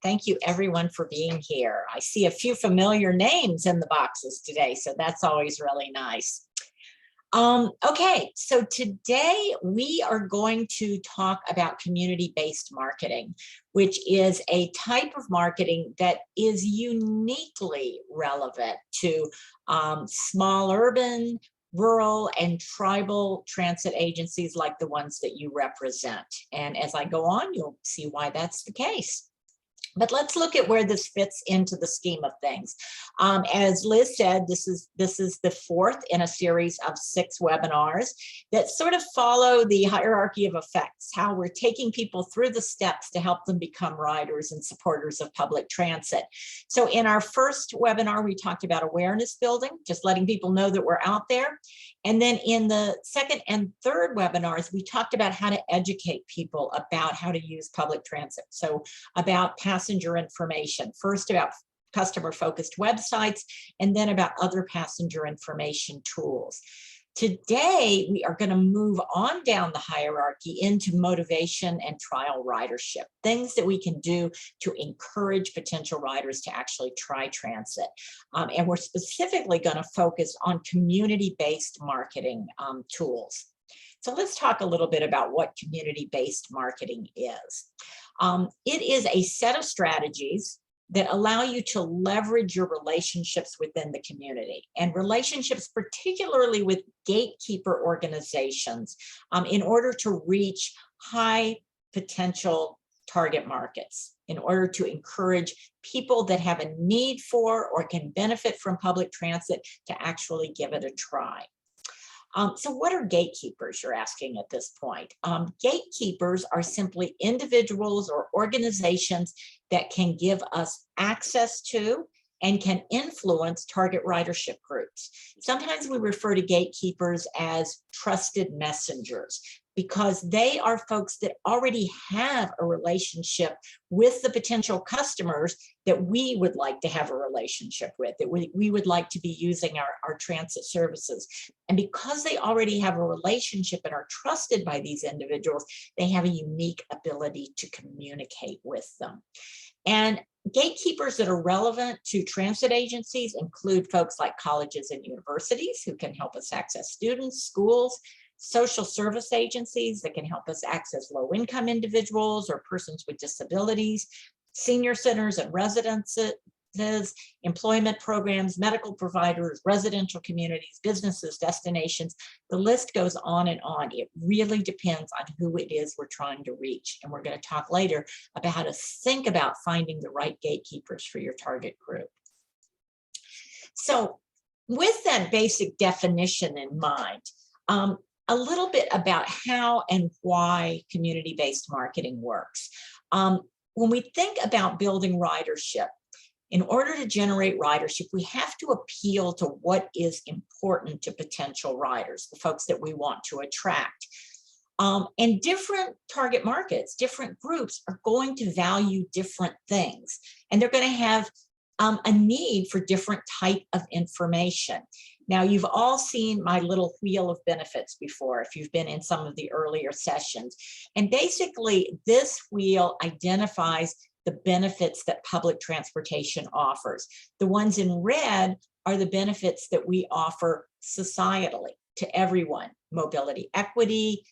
Thank you everyone for being here. I see a few familiar names in the boxes today, so that's always really nice. Okay, so today we are going to talk about community-based marketing, which is a type of marketing that is uniquely relevant to small urban, rural, and tribal transit agencies like the ones that you represent. And as I go on, you'll see why that's the case. But let's look at where this fits into the scheme of things. As Liz said, this is the fourth in a series of 6 webinars that sort of follow the hierarchy of effects, how we're taking people through the steps to help them become riders and supporters of public transit. So in our first webinar, we talked about awareness building, just letting people know that we're out there. And then in the second and third webinars, we talked about how to educate people about how to use public transit. So about passenger information, first about customer-focused websites, and then about other passenger information tools. Today, we are going to move on down the hierarchy into motivation and trial ridership, things that we can do to encourage potential riders to actually try transit. And we're specifically going to focus on community-based marketing tools. So let's talk a little bit about what community-based marketing is. It is a set of strategies that allow you to leverage your relationships within the community, and relationships particularly with gatekeeper organizations in order to reach high potential target markets, in order to encourage people that have a need for or can benefit from public transit to actually give it a try. So what are gatekeepers, you're asking at this point? Gatekeepers are simply individuals or organizations that can give us access to and can influence target ridership groups. Sometimes we refer to gatekeepers as trusted messengers, because they are folks that already have a relationship with the potential customers that we would like to have a relationship with, that we would like to be using our transit services. And because they already have a relationship and are trusted by these individuals, they have a unique ability to communicate with them. And gatekeepers that are relevant to transit agencies include folks like colleges and universities who can help us access students, schools, social service agencies that can help us access low-income individuals or persons with disabilities, senior centers and residences, employment programs, medical providers, residential communities, businesses, destinations. The list goes on and on. It really depends on who it is we're trying to reach. And we're going to talk later about how to think about finding the right gatekeepers for your target group. So with that basic definition in mind, a little bit about how and why community-based marketing works. When we think about building ridership, in order to generate ridership, we have to appeal to what is important to potential riders, the folks that we want to attract. And different target markets, different groups are going to value different things, and they're going to have a need for different type of information. Now, you've all seen my little wheel of benefits before, if you've been in some of the earlier sessions. And basically, this wheel identifies the benefits that public transportation offers. The ones in red are the benefits that we offer societally to everyone: mobility equity,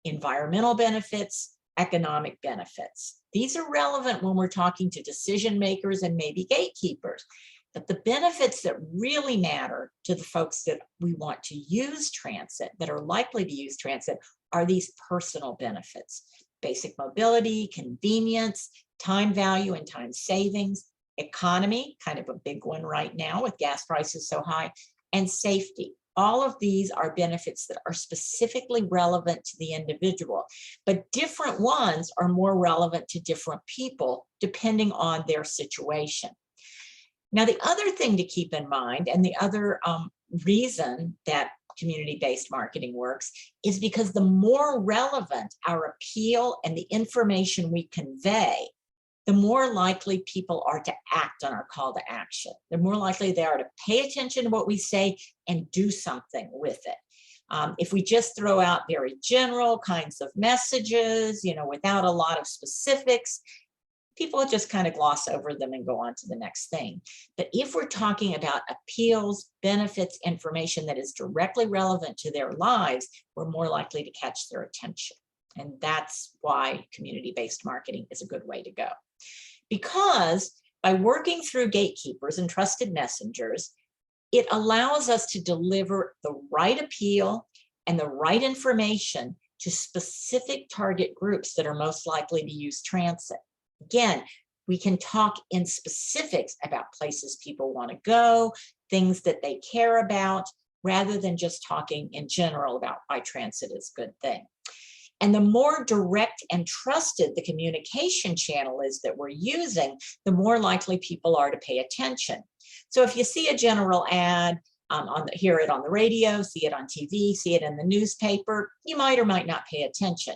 environmental benefits, economic benefits. These are relevant when we're talking to decision makers and maybe gatekeepers. But the benefits that really matter to the folks that we want to use transit, that are likely to use transit, are these personal benefits: basic mobility, convenience, time value and time savings, economy, kind of a big one right now with gas prices so high, and safety. All of these are benefits that are specifically relevant to the individual, but different ones are more relevant to different people depending on their situation. Now, the other thing to keep in mind, and the other reason that community-based marketing works, is because the more relevant our appeal and the information we convey, the more likely people are to act on our call to action. They're more likely they are to pay attention to what we say and do something with it. If we just throw out very general kinds of messages, without a lot of specifics, people just kind of gloss over them and go on to the next thing. But if we're talking about appeals, benefits, information that is directly relevant to their lives, we're more likely to catch their attention. And that's why community-based marketing is a good way to go. Because by working through gatekeepers and trusted messengers, it allows us to deliver the right appeal and the right information to specific target groups that are most likely to use transit. Again, we can talk in specifics about places people want to go, things that they care about, rather than just talking in general about why transit is a good thing. And the more direct and trusted the communication channel is that we're using, the more likely people are to pay attention. So if you see a general ad, hear it on the radio, see it on TV, see it in the newspaper, you might or might not pay attention.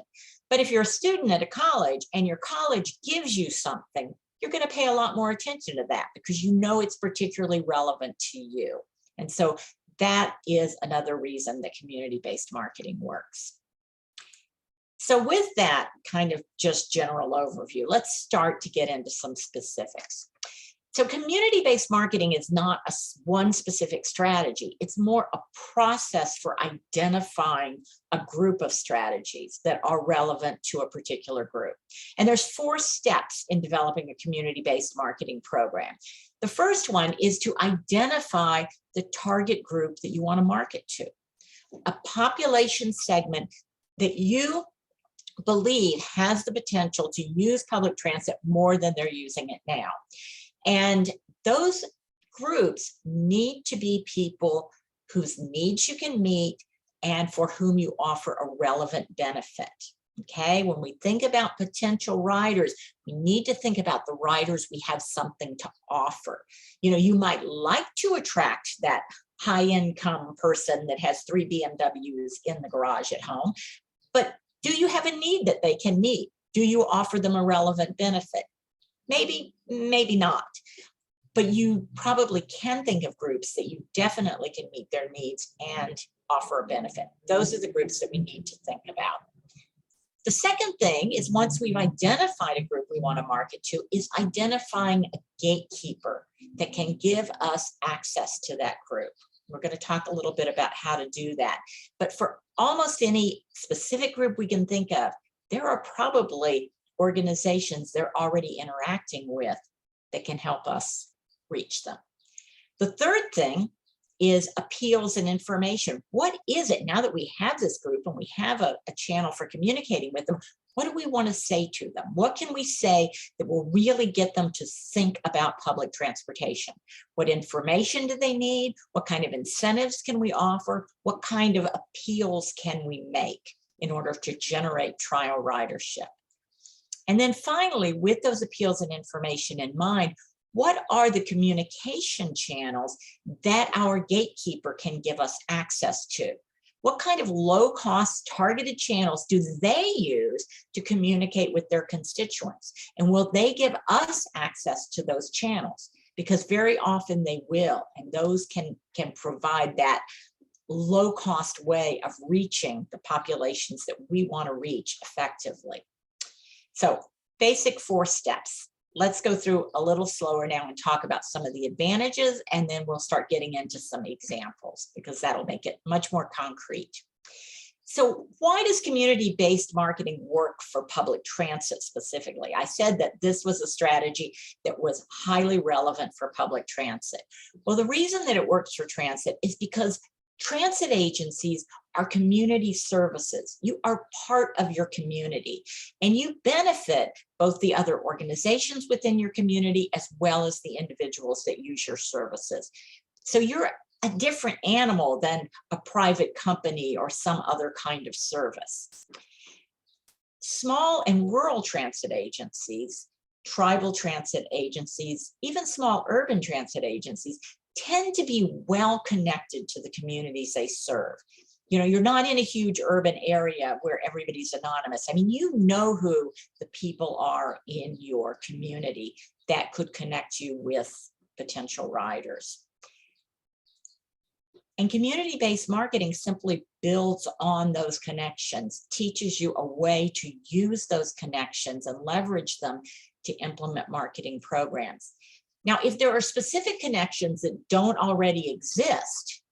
But if you're a student at a college and your college gives you something, you're going to pay a lot more attention to that because you know it's particularly relevant to you. And so that is another reason that community-based marketing works. So with that kind of just general overview, let's start to get into some specifics. So community-based marketing is not one specific strategy. It's more a process for identifying a group of strategies that are relevant to a particular group. And there's 4 steps in developing a community-based marketing program. The first one is to identify the target group that you want to market to, a population segment that you believe has the potential to use public transit more than they're using it now. And those groups need to be people whose needs you can meet and for whom you offer a relevant benefit. Okay, when we think about potential riders, we need to think about the riders we have something to offer. You know, you might like to attract that high-income person that has 3 BMWs in the garage at home, but do you have a need that they can meet? Do you offer them a relevant benefit? Maybe, maybe not. But you probably can think of groups that you definitely can meet their needs and offer a benefit. Those are the groups that we need to think about. The second thing is, once we've identified a group we want to market to, is identifying a gatekeeper that can give us access to that group. We're going to talk a little bit about how to do that. But for almost any specific group we can think of, there are probably organizations they're already interacting with that can help us reach them. The third thing is appeals and information. What is it, now that we have this group and we have a channel for communicating with them, what do we want to say to them? What can we say that will really get them to think about public transportation? What information do they need? What kind of incentives can we offer? What kind of appeals can we make in order to generate trial ridership? And then finally, with those appeals and information in mind, what are the communication channels that our gatekeeper can give us access to? What kind of low-cost targeted channels do they use to communicate with their constituents? And will they give us access to those channels? Because very often they will, and those can provide that low-cost way of reaching the populations that we want to reach effectively. So basic 4 steps. Let's go through a little slower now and talk about some of the advantages, and then we'll start getting into some examples because that'll make it much more concrete. So why does community-based marketing work for public transit specifically? I said that this was a strategy that was highly relevant for public transit. Well, the reason that it works for transit is because transit agencies are community services. You are part of your community, and you benefit both the other organizations within your community as well as the individuals that use your services. So you're a different animal than a private company or some other kind of service. Small and rural transit agencies, tribal transit agencies, even small urban transit agencies tend to be well connected to the communities they serve. You know, you're not in a huge urban area where everybody's anonymous. I mean, you know who the people are in your community that could connect you with potential riders. And community-based marketing simply builds on those connections, teaches you a way to use those connections and leverage them to implement marketing programs. Now, if there are specific connections that don't already exist,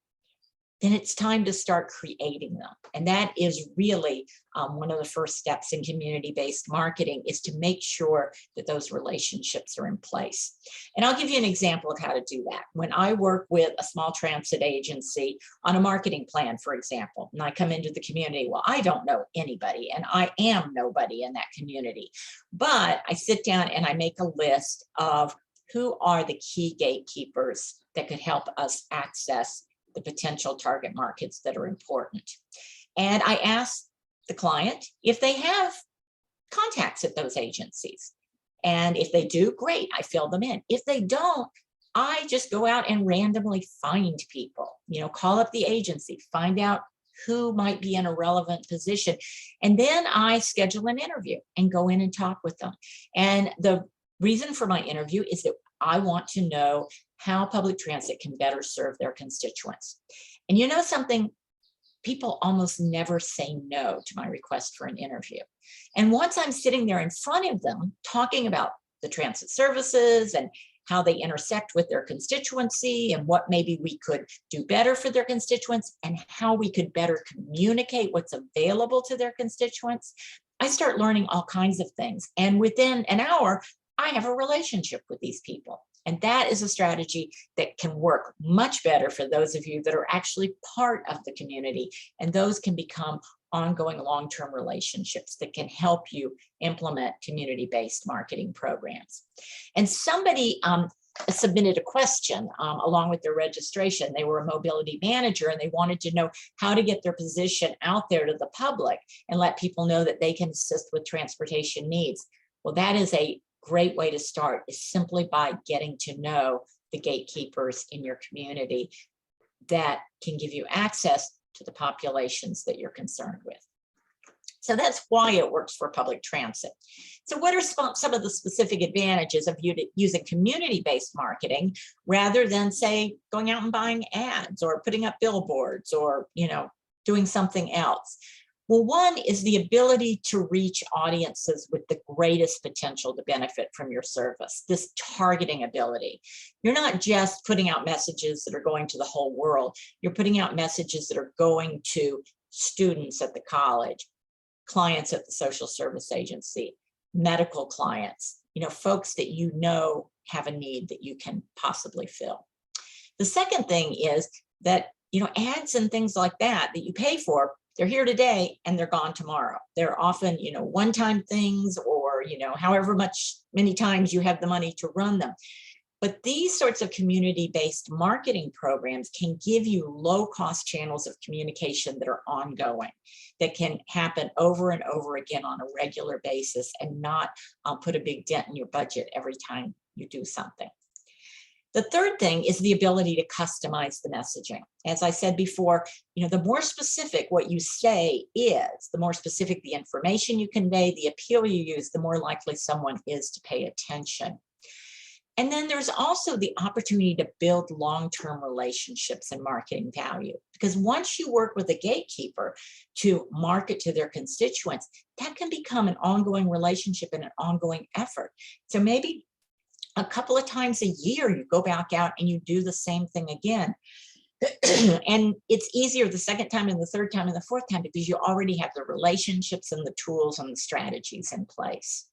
then it's time to start creating them. And that is really one of the first steps in community-based marketing, is to make sure that those relationships are in place. And I'll give you an example of how to do that. When I work with a small transit agency on a marketing plan, for example, and I come into the community, well, I don't know anybody and I am nobody in that community, but I sit down and I make a list of who are the key gatekeepers that could help us access the potential target markets that are important. And I ask the client if they have contacts at those agencies. And if they do, great, I fill them in. If they don't, I just go out and randomly find people, call up the agency, find out who might be in a relevant position. And then I schedule an interview and go in and talk with them. And the reason for my interview is that I want to know how public transit can better serve their constituents. And you know something? People almost never say no to my request for an interview. And once I'm sitting there in front of them, talking about the transit services and how they intersect with their constituency and what maybe we could do better for their constituents and how we could better communicate what's available to their constituents, I start learning all kinds of things. And within an hour, I have a relationship with these people. And that is a strategy that can work much better for those of you that are actually part of the community. And those can become ongoing long-term relationships that can help you implement community-based marketing programs. And somebody submitted a question along with their registration. They were a mobility manager and they wanted to know how to get their position out there to the public and let people know that they can assist with transportation needs. Well, that is a great way to start, is simply by getting to know the gatekeepers in your community that can give you access to the populations that you're concerned with. So that's why it works for public transit. So what are some of the specific advantages of using community-based marketing rather than, say, going out and buying ads or putting up billboards or, doing something else? Well, one is the ability to reach audiences with the greatest potential to benefit from your service, this targeting ability. You're not just putting out messages that are going to the whole world. You're putting out messages that are going to students at the college, clients at the social service agency, medical clients, folks that have a need that you can possibly fill. The second thing is that, ads and things like that you pay for, they're here today and they're gone tomorrow. They're often, one-time things or, however many times you have the money to run them. But these sorts of community-based marketing programs can give you low-cost channels of communication that are ongoing, that can happen over and over again on a regular basis and not put a big dent in your budget every time you do something. The third thing is the ability to customize the messaging. As I said before, the more specific what you say is, the more specific the information you convey, the appeal you use, the more likely someone is to pay attention. And then there's also the opportunity to build long-term relationships and marketing value. Because once you work with a gatekeeper to market to their constituents, that can become an ongoing relationship and an ongoing effort. So maybe a couple of times a year, you go back out and you do the same thing again. And it's easier the second time and the third time and the fourth time because you already have the relationships and the tools and the strategies in place.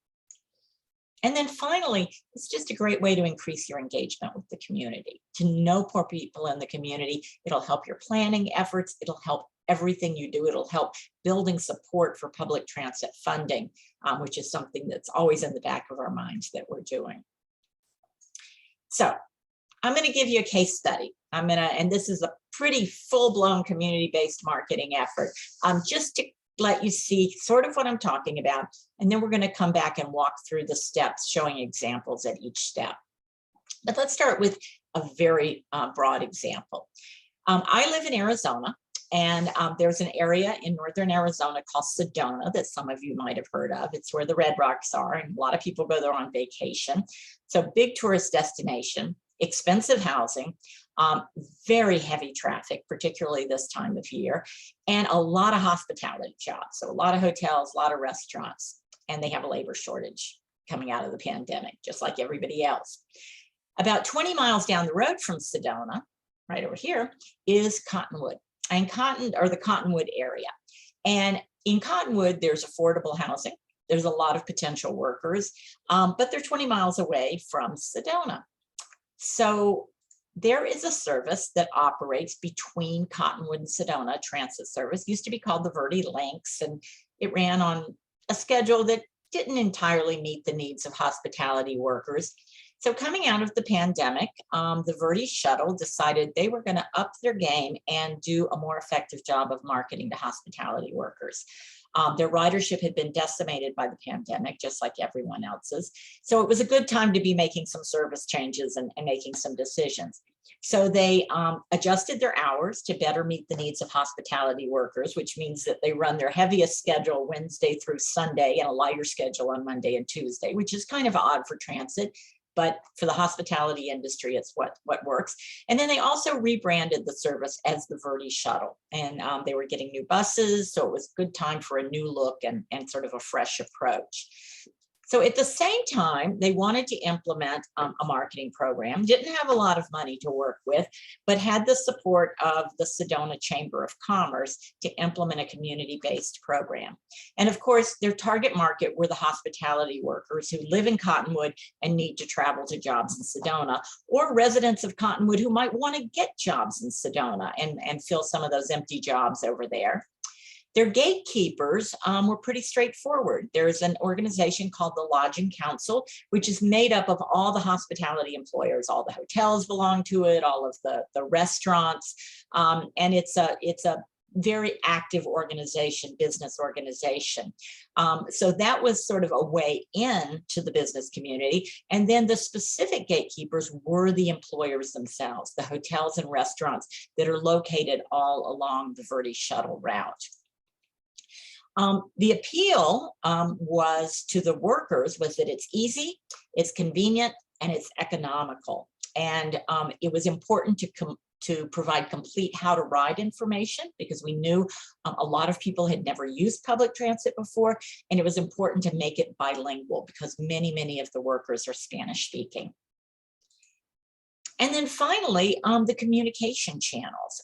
And then finally, it's just a great way to increase your engagement with the community, to know more people in the community. It'll help your planning efforts. It'll help everything you do. It'll help building support for public transit funding, which is something that's always in the back of our minds that we're doing. So I'm going to give you a case study. And this is a pretty full-blown community-based marketing effort, just to let you see sort of what I'm talking about. And then we're going to come back and walk through the steps, showing examples at each step. But let's start with a very broad example. I live in Arizona, and there's an area in northern Arizona called Sedona that some of you might have heard of. It's where the Red Rocks are, and a lot of people go there on vacation. So big tourist destination, expensive housing, very heavy traffic, particularly this time of year, and a lot of hospitality jobs. So a lot of hotels, a lot of restaurants, and they have a labor shortage. coming out of the pandemic, just like everybody else. About 20 miles down the road from Sedona, right over here, is Cottonwood, and the Cottonwood area. And in Cottonwood, there's affordable housing. There's a lot of potential workers, but they're 20 miles away from Sedona. So there is a service that operates between Cottonwood and Sedona, transit service. Used to be called the Verde Lynx, and it ran on a schedule that didn't entirely meet the needs of hospitality workers. So coming out of the pandemic, the Verde Shuttle decided they were going to up their game and do a more effective job of marketing to hospitality workers. Their ridership had been decimated by the pandemic, just like everyone else's. So it was a good time to be making some service changes and making some decisions. So they adjusted their hours to better meet the needs of hospitality workers, which means that they run their heaviest schedule Wednesday through Sunday and a lighter schedule on Monday and Tuesday, which is kind of odd for transit. But for the hospitality industry, it's what works. And then they also rebranded the service as the Verde Shuttle. And they were getting new buses, so it was a good time for a new look and sort of a fresh approach. So at the same time, they wanted to implement a marketing program, didn't have a lot of money to work with, but had the support of the Sedona Chamber of Commerce to implement a community-based program. And of course, their target market were the hospitality workers who live in Cottonwood and need to travel to jobs in Sedona, or residents of Cottonwood who might want to get jobs in Sedona and fill some of those empty jobs over there. Their gatekeepers were pretty straightforward. There's an organization called the Lodging Council, which is made up of all the hospitality employers. All the hotels belong to it, all of the restaurants, and it's a very active organization, business organization. So that was sort of a way in to the business community. And then the specific gatekeepers were the employers themselves, the hotels and restaurants that are located all along the Verde Shuttle route. The appeal was to the workers was that it's easy, it's convenient, and it's economical. And it was important to provide complete how to ride information, because we knew a lot of people had never used public transit before, and it was important to make it bilingual because many of the workers are Spanish speaking. And then finally, the communication channels.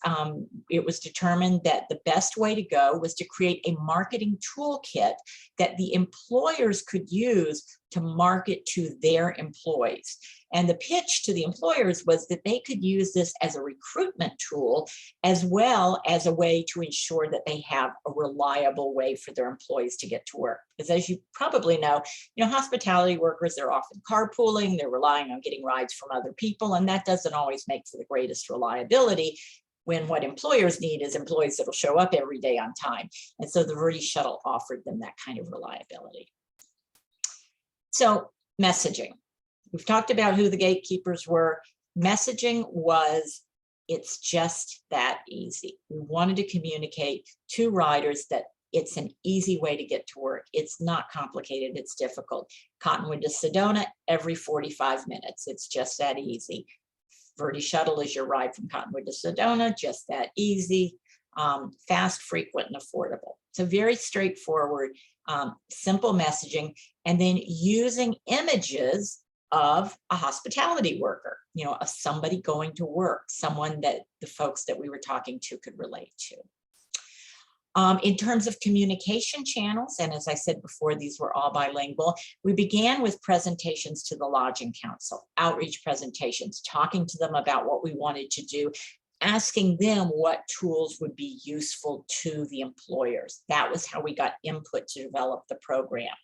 It was determined that the best way to go was to create a marketing toolkit that the employers could use to market to their employees. And the pitch to the employers was that they could use this as a recruitment tool, as well as a way to ensure that they have a reliable way for their employees to get to work. Because as you probably know, hospitality workers, they're often carpooling, they're relying on getting rides from other people, and that doesn't always make for the greatest reliability, when what employers need is employees that'll show up every day on time. And so the Verde Shuttle offered them that kind of reliability. So messaging. We've talked about who the gatekeepers were. Messaging was, it's just that easy. We wanted to communicate to riders that it's an easy way to get to work. It's not complicated, it's difficult. Cottonwood to Sedona every 45 minutes. It's just that easy. Verde Shuttle is your ride from Cottonwood to Sedona, just that easy, fast, frequent, and affordable. So very straightforward, simple messaging, and then using images of a hospitality worker, of somebody going to work, someone that the folks that we were talking to could relate to. In terms of communication channels, and as I said before, these were all bilingual, we began with presentations to the Lodging Council, outreach presentations, talking to them about what we wanted to do, asking them what tools would be useful to the employers. That was how we got input to develop the program.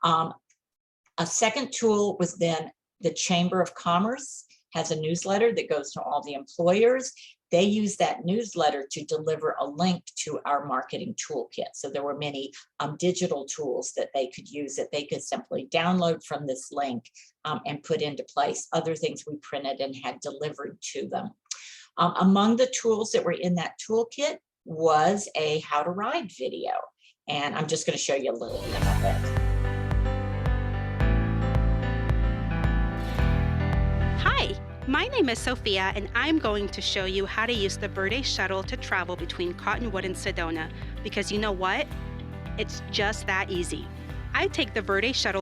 A second tool was then the Chamber of Commerce has a newsletter that goes to all the employers. They use that newsletter to deliver a link to our marketing toolkit. So there were many digital tools that they could use that they could simply download from this link and put into place. Other things we printed and had delivered to them. Among the tools that were in that toolkit was a how to ride video. And I'm just going to show you a little bit of it. Hi, my name is Sophia, and I'm going to show you how to use the Verde Shuttle to travel between Cottonwood and Sedona, because you know what? It's just that easy. I take the Verde Shuttle.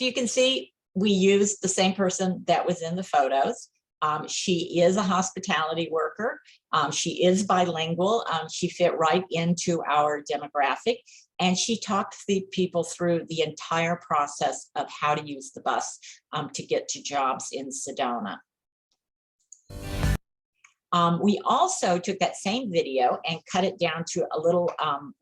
So you can see we used the same person that was in the photos. She is a hospitality worker. She is bilingual. She fit right into our demographic, and she talked the people through the entire process of how to use the bus to get to jobs in Sedona. We also took that same video and cut it down to a little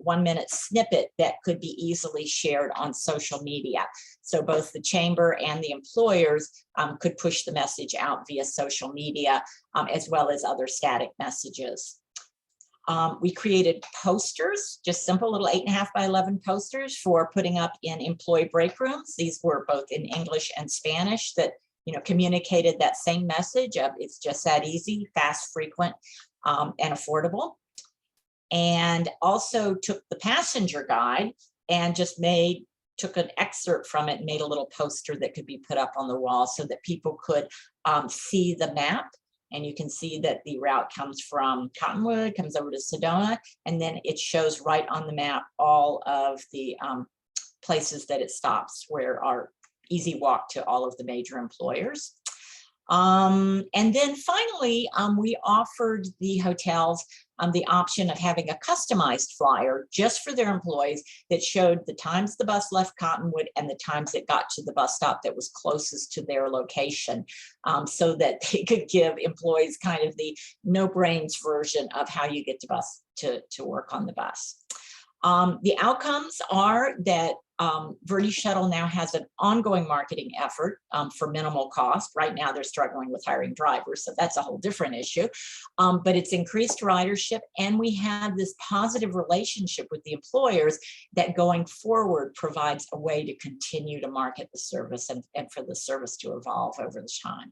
1-minute snippet that could be easily shared on social media. So both the chamber and the employers could push the message out via social media, as well as other static messages. We created posters, just simple little 8.5 by 11 posters for putting up in employee break rooms. These were both in English and Spanish that communicated that same message of it's just that easy, fast, frequent, and affordable. And also took the passenger guide and just took an excerpt from it and made a little poster that could be put up on the wall so that people could see the map. And you can see that the route comes from Cottonwood, comes over to Sedona, and then it shows right on the map all of the places that it stops, where our easy walk to all of the major employers. And then finally, we offered the hotels the option of having a customized flyer just for their employees that showed the times the bus left Cottonwood and the times it got to the bus stop that was closest to their location, so that they could give employees kind of the no brains version of how you get to work on the bus. The outcomes are that Verde Shuttle now has an ongoing marketing effort for minimal cost. Right now, they're struggling with hiring drivers, so that's a whole different issue. But it's increased ridership, and we have this positive relationship with the employers that going forward provides a way to continue to market the service and for the service to evolve over the time.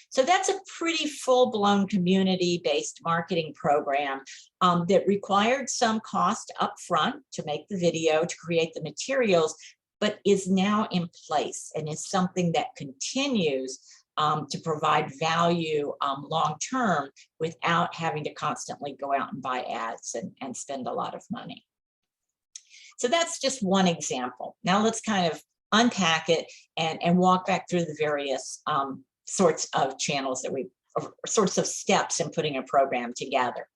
So that's a pretty full-blown community-based marketing program that required some cost up front to make the video, to create the materials, but is now in place and is something that continues to provide value long-term without having to constantly go out and buy ads and spend a lot of money. So that's just one example. Now let's kind of unpack it and walk back through the various sorts of channels that sorts of steps in putting a program together.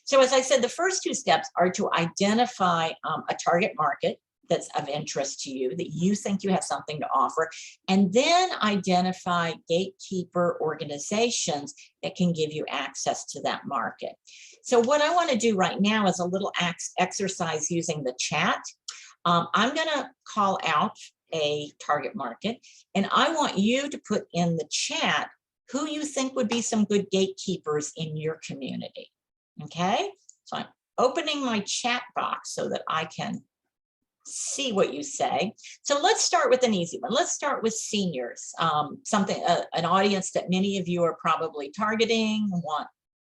So as I said, the first 2 steps are to identify a target market that's of interest to you, that you think you have something to offer, and then identify gatekeeper organizations that can give you access to that market. So what I want to do right now is a little exercise using the chat. I'm going to call out a target market, and I want you to put in the chat who you think would be some good gatekeepers in your community. Okay, so I'm opening my chat box so that I can see what you say. So let's start with an easy one. Let's start with seniors, an audience that many of you are probably targeting, want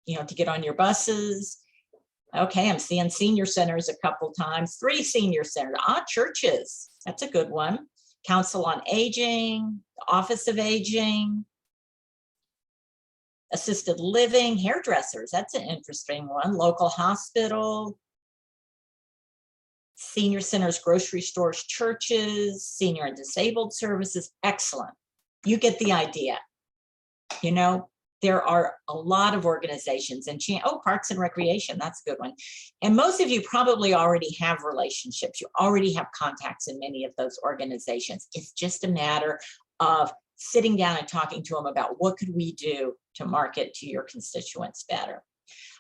to get on your buses. Okay, I'm seeing senior centers a couple times, 3 senior centers. Churches, that's a good one. Council on Aging, Office of Aging, assisted living, hairdressers, that's an interesting one. Local hospital, senior centers, grocery stores, churches, senior and disabled services. Excellent. You get the idea. There are a lot of organizations, and Parks and Recreation, that's a good one. And most of you probably already have relationships. You already have contacts in many of those organizations. It's just a matter of sitting down and talking to them about what could we do to market to your constituents better.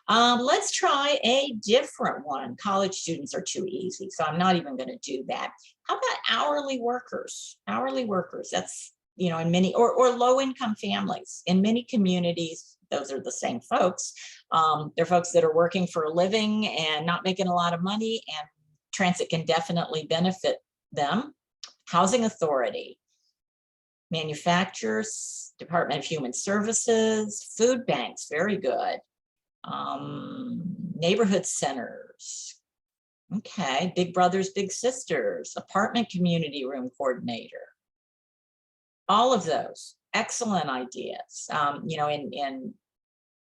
Let's try a different one. College students are too easy, so I'm not even going to do that. How about hourly workers? Hourly workers, that's in many, or low-income families. In many communities, those are the same folks. They're folks that are working for a living and not making a lot of money, and transit can definitely benefit them. Housing Authority, manufacturers, Department of Human Services, food banks, very good. Neighborhood centers. Okay, Big Brothers, Big Sisters, apartment community room coordinator. All of those, excellent ideas. In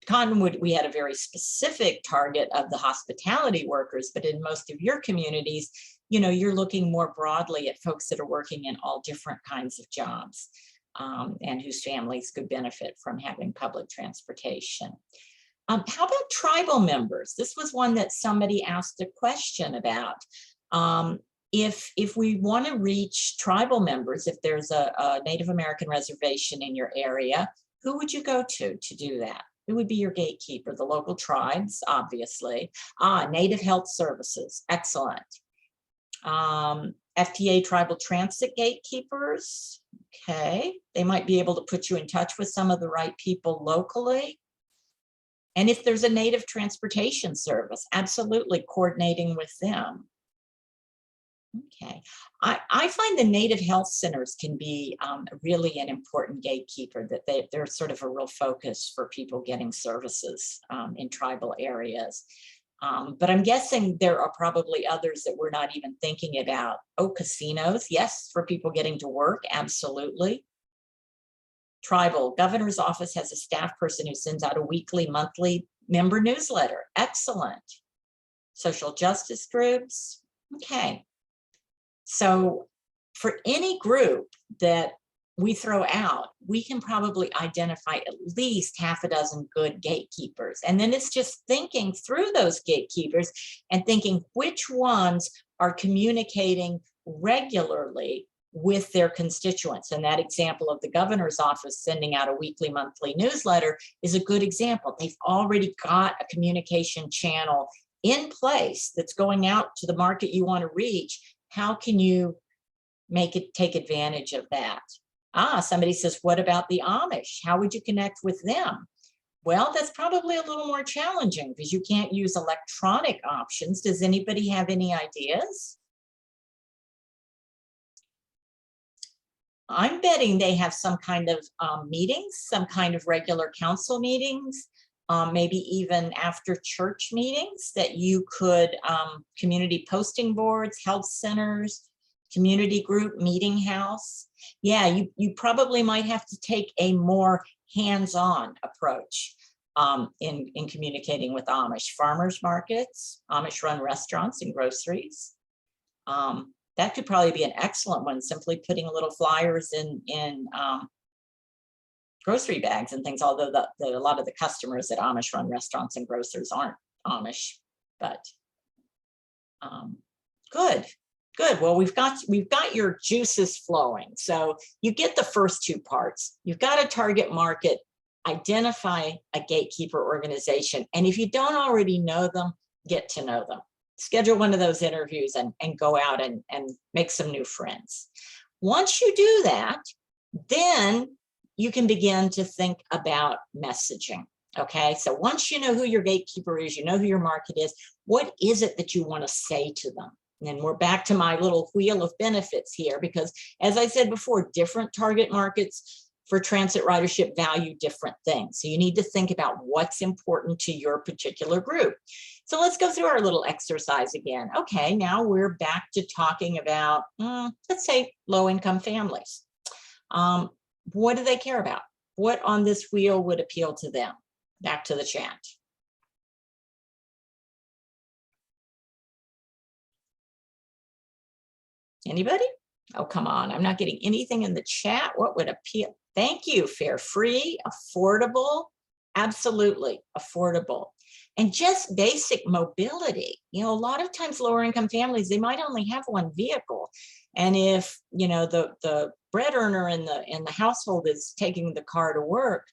Cottonwood, we had a very specific target of the hospitality workers, but in most of your communities, you're looking more broadly at folks that are working in all different kinds of jobs, and whose families could benefit from having public transportation. How about tribal members? This was one that somebody asked a question about. If we want to reach tribal members, if there's a Native American reservation in your area, who would you go to do that? Who would be your gatekeeper? The local tribes, obviously. Native Health Services, excellent. FTA tribal transit gatekeepers, okay. They might be able to put you in touch with some of the right people locally. And if there's a Native transportation service, absolutely coordinating with them. Okay, I find the Native health centers can be really an important gatekeeper, that they're sort of a real focus for people getting services in tribal areas. But I'm guessing there are probably others that we're not even thinking about. Oh, casinos, yes, for people getting to work, absolutely. Tribal governor's office has a staff person who sends out a weekly, monthly member newsletter. Excellent. Social justice groups. Okay. So for any group that we throw out, we can probably identify at least half a dozen good gatekeepers. And then it's just thinking through those gatekeepers and thinking which ones are communicating regularly with their constituents. And that example of the governor's office sending out a weekly, monthly newsletter is a good example. They've already got a communication channel in place that's going out to the market you want to reach. How can you take advantage of that? Somebody says, what about the Amish? How would you connect with them? Well, that's probably a little more challenging because you can't use electronic options. Does anybody have any ideas? I'm betting they have some kind of meetings, some kind of regular council meetings, maybe even after church meetings that you could, community posting boards, health centers, community group meeting house. Yeah, you probably might have to take a more hands-on approach in communicating with Amish. Farmers markets, Amish run restaurants and groceries. That could probably be an excellent one, simply putting little flyers in grocery bags and things, although a lot of the customers at Amish run restaurants and grocers aren't Amish, but good. Well, we've got your juices flowing. So you get the first two parts. You've got a target market, identify a gatekeeper organization. And if you don't already know them, get to know them. Schedule one of those interviews and go out and make some new friends. Once you do that, then you can begin to think about messaging. Okay, so once you know who your gatekeeper is, you know who your market is, what is it that you want to say to them? And we're back to my little wheel of benefits here, because as I said before, different target markets for transit ridership value different things. So you need to think about what's important to your particular group. So let's go through our little exercise again. Okay, now we're back to talking about, let's say, low-income families. What do they care about? What on this wheel would appeal to them? Back to the chat. Anybody? Oh, come on. I'm not getting anything in the chat. What would appeal? Thank you. Fare free, affordable, absolutely affordable. And just basic mobility. A lot of times lower income families, they might only have one vehicle. And if, the bread earner in the household is taking the car to work,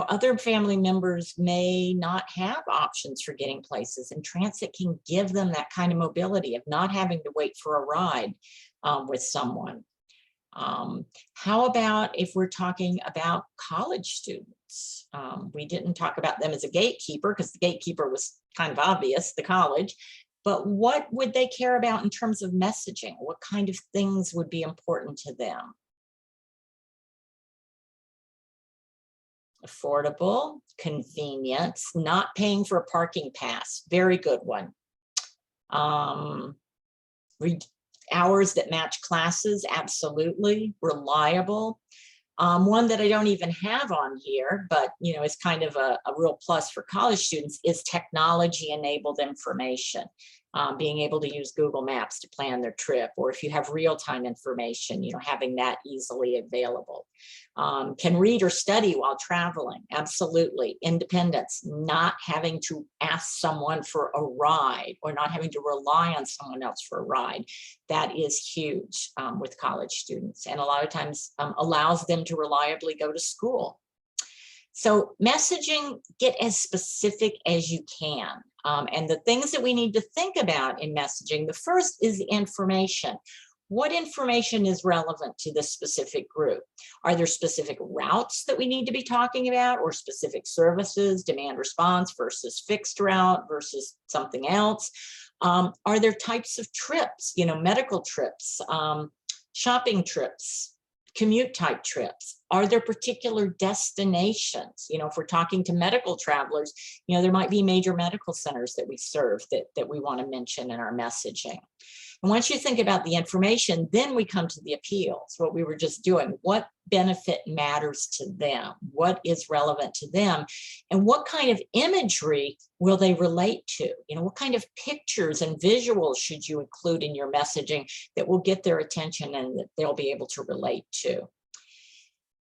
other family members may not have options for getting places, and transit can give them that kind of mobility of not having to wait for a ride with someone. How about if we're talking about college students? We didn't talk about them as a gatekeeper because the gatekeeper was kind of obvious, the college, but what would they care about in terms of messaging? What kind of things would be important to them? Affordable, convenience, not paying for a parking pass, very good one. Hours that match classes, absolutely. Reliable. One that I don't even have on here, but is kind of a real plus for college students, is technology-enabled information. being able to use Google Maps to plan their trip, or if you have real-time information, having that easily available. Can read or study while traveling. Absolutely. Independence, not having to ask someone for a ride or not having to rely on someone else for a ride. That is huge with college students, and a lot of times allows them to reliably go to school. So messaging, get as specific as you can. And the things that we need to think about in messaging, the first is the information. What information is relevant to this specific group? Are there specific routes that we need to be talking about, or specific services, demand response versus fixed route versus something else? Are there types of trips, medical trips, shopping trips, commute type trips? Are there particular destinations? If we're talking to medical travelers, there might be major medical centers that we serve that we want to mention in our messaging. And once you think about the information, then we come to the appeals, what we were just doing. What benefit matters to them? What is relevant to them? And what kind of imagery will they relate to? What kind of pictures and visuals should you include in your messaging that will get their attention and that they'll be able to relate to?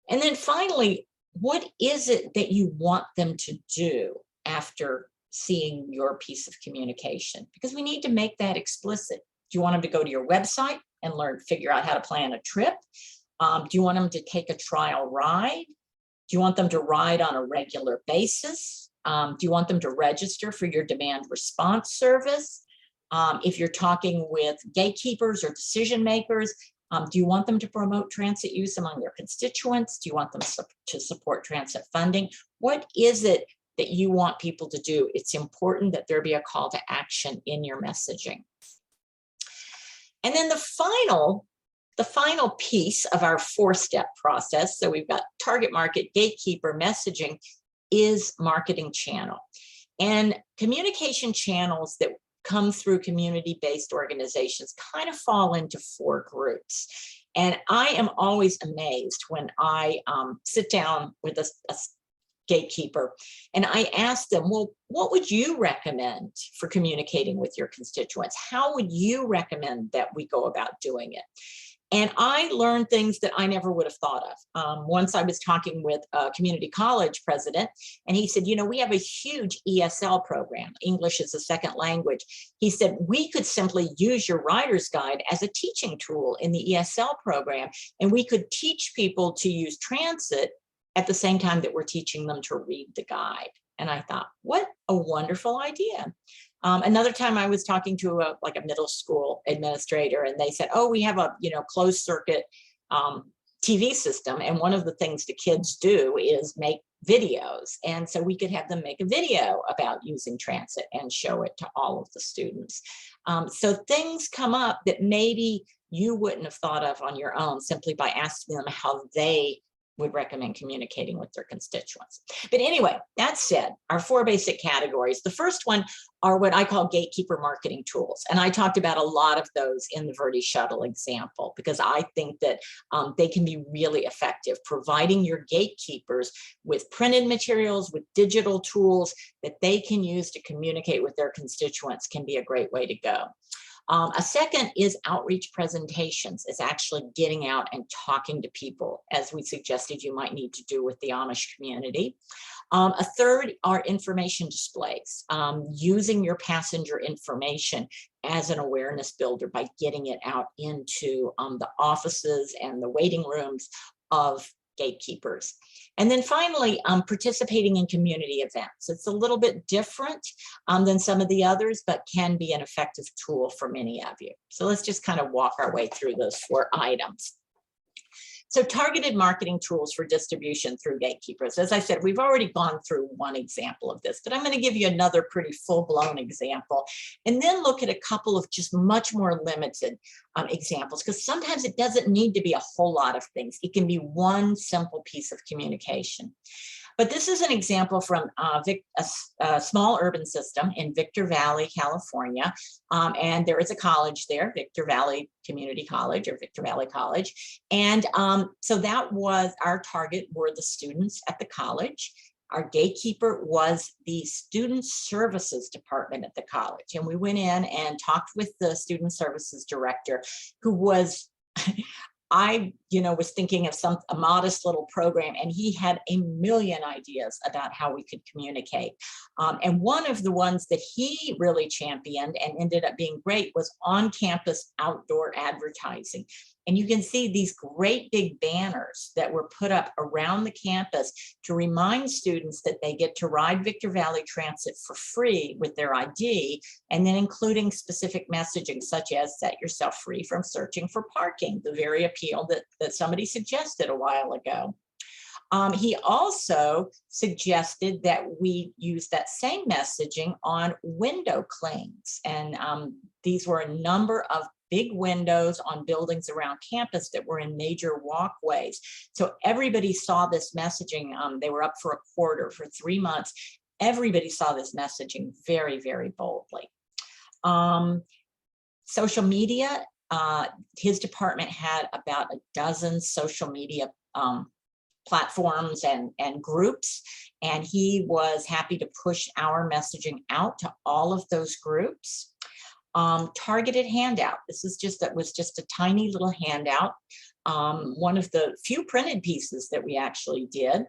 And then finally, what is it that you want them to do after seeing your piece of communication? Because we need to make that explicit. Do you want them to go to your website and figure out how to plan a trip? Do you want them to take a trial ride? Do you want them to ride on a regular basis? Do you want them to register for your demand response service? If you're talking with gatekeepers or decision makers, do you want them to promote transit use among their constituents? Do you want them to support transit funding? What is it that you want people to do? It's important that there be a call to action in your messaging. And then the final piece of our 4-step process, so we've got target market, gatekeeper, messaging, is marketing channel. And communication channels that come through community-based organizations kind of fall into 4 groups. And I am always amazed when I sit down with a gatekeeper and I ask them, well, what would you recommend for communicating with your constituents? How would you recommend that we go about doing it? And I learned things that I never would have thought of. Once I was talking with a community college president, and he said, we have a huge ESL program, English as a second language. He said, we could simply use your writer's guide as a teaching tool in the ESL program, and we could teach people to use transit at the same time that we're teaching them to read the guide. And I thought, what a wonderful idea. Another time I was talking to a middle school administrator, and they said, oh, we have a closed circuit TV system. And one of the things the kids do is make videos. And so we could have them make a video about using transit and show it to all of the students. So things come up that maybe you wouldn't have thought of on your own simply by asking them how they would recommend communicating with their constituents. But anyway, that said, our 4 basic categories. The first one are what I call gatekeeper marketing tools. And I talked about a lot of those in the Verde Shuttle example, because I think that they can be really effective, providing your gatekeepers with printed materials, with digital tools that they can use to communicate with their constituents can be a great way to go. A second is outreach presentations. It's actually getting out and talking to people, as we suggested you might need to do with the Amish community. A third are information displays, using your passenger information as an awareness builder by getting it out into the offices and the waiting rooms of gatekeepers. And then finally, participating in community events. It's a little bit different than some of the others, but can be an effective tool for many of you. So let's just kind of walk our way through those 4 items. So targeted marketing tools for distribution through gatekeepers. As I said, we've already gone through one example of this, but I'm going to give you another pretty full-blown example, and then look at a couple of just much more limited examples, because sometimes it doesn't need to be a whole lot of things. It can be one simple piece of communication. But this is an example from a small urban system in Victor Valley, California. And there is a college there, Victor Valley Community College or Victor Valley College. And so that was our target, were the students at the college. Our gatekeeper was the student services department at the college. And we went in and talked with the student services director, who was, I, was thinking of a modest little program, and he had a million ideas about how we could communicate. And one of the ones that he really championed and ended up being great was on-campus outdoor advertising. And you can see these great big banners that were put up around the campus to remind students that they get to ride Victor Valley Transit for free with their ID, and then including specific messaging such as set yourself free from searching for parking, the very appeal that somebody suggested a while ago. He also suggested that we use that same messaging on window clings. And these were a number of big windows on buildings around campus that were in major walkways. So everybody saw this messaging. They were up for a quarter, for 3 months. Everybody saw this messaging very, very boldly. Social media, his department had about a dozen social media platforms and groups, and he was happy to push our messaging out to all of those groups. Targeted handout. This was just a tiny little handout. One of the few printed pieces that we actually did,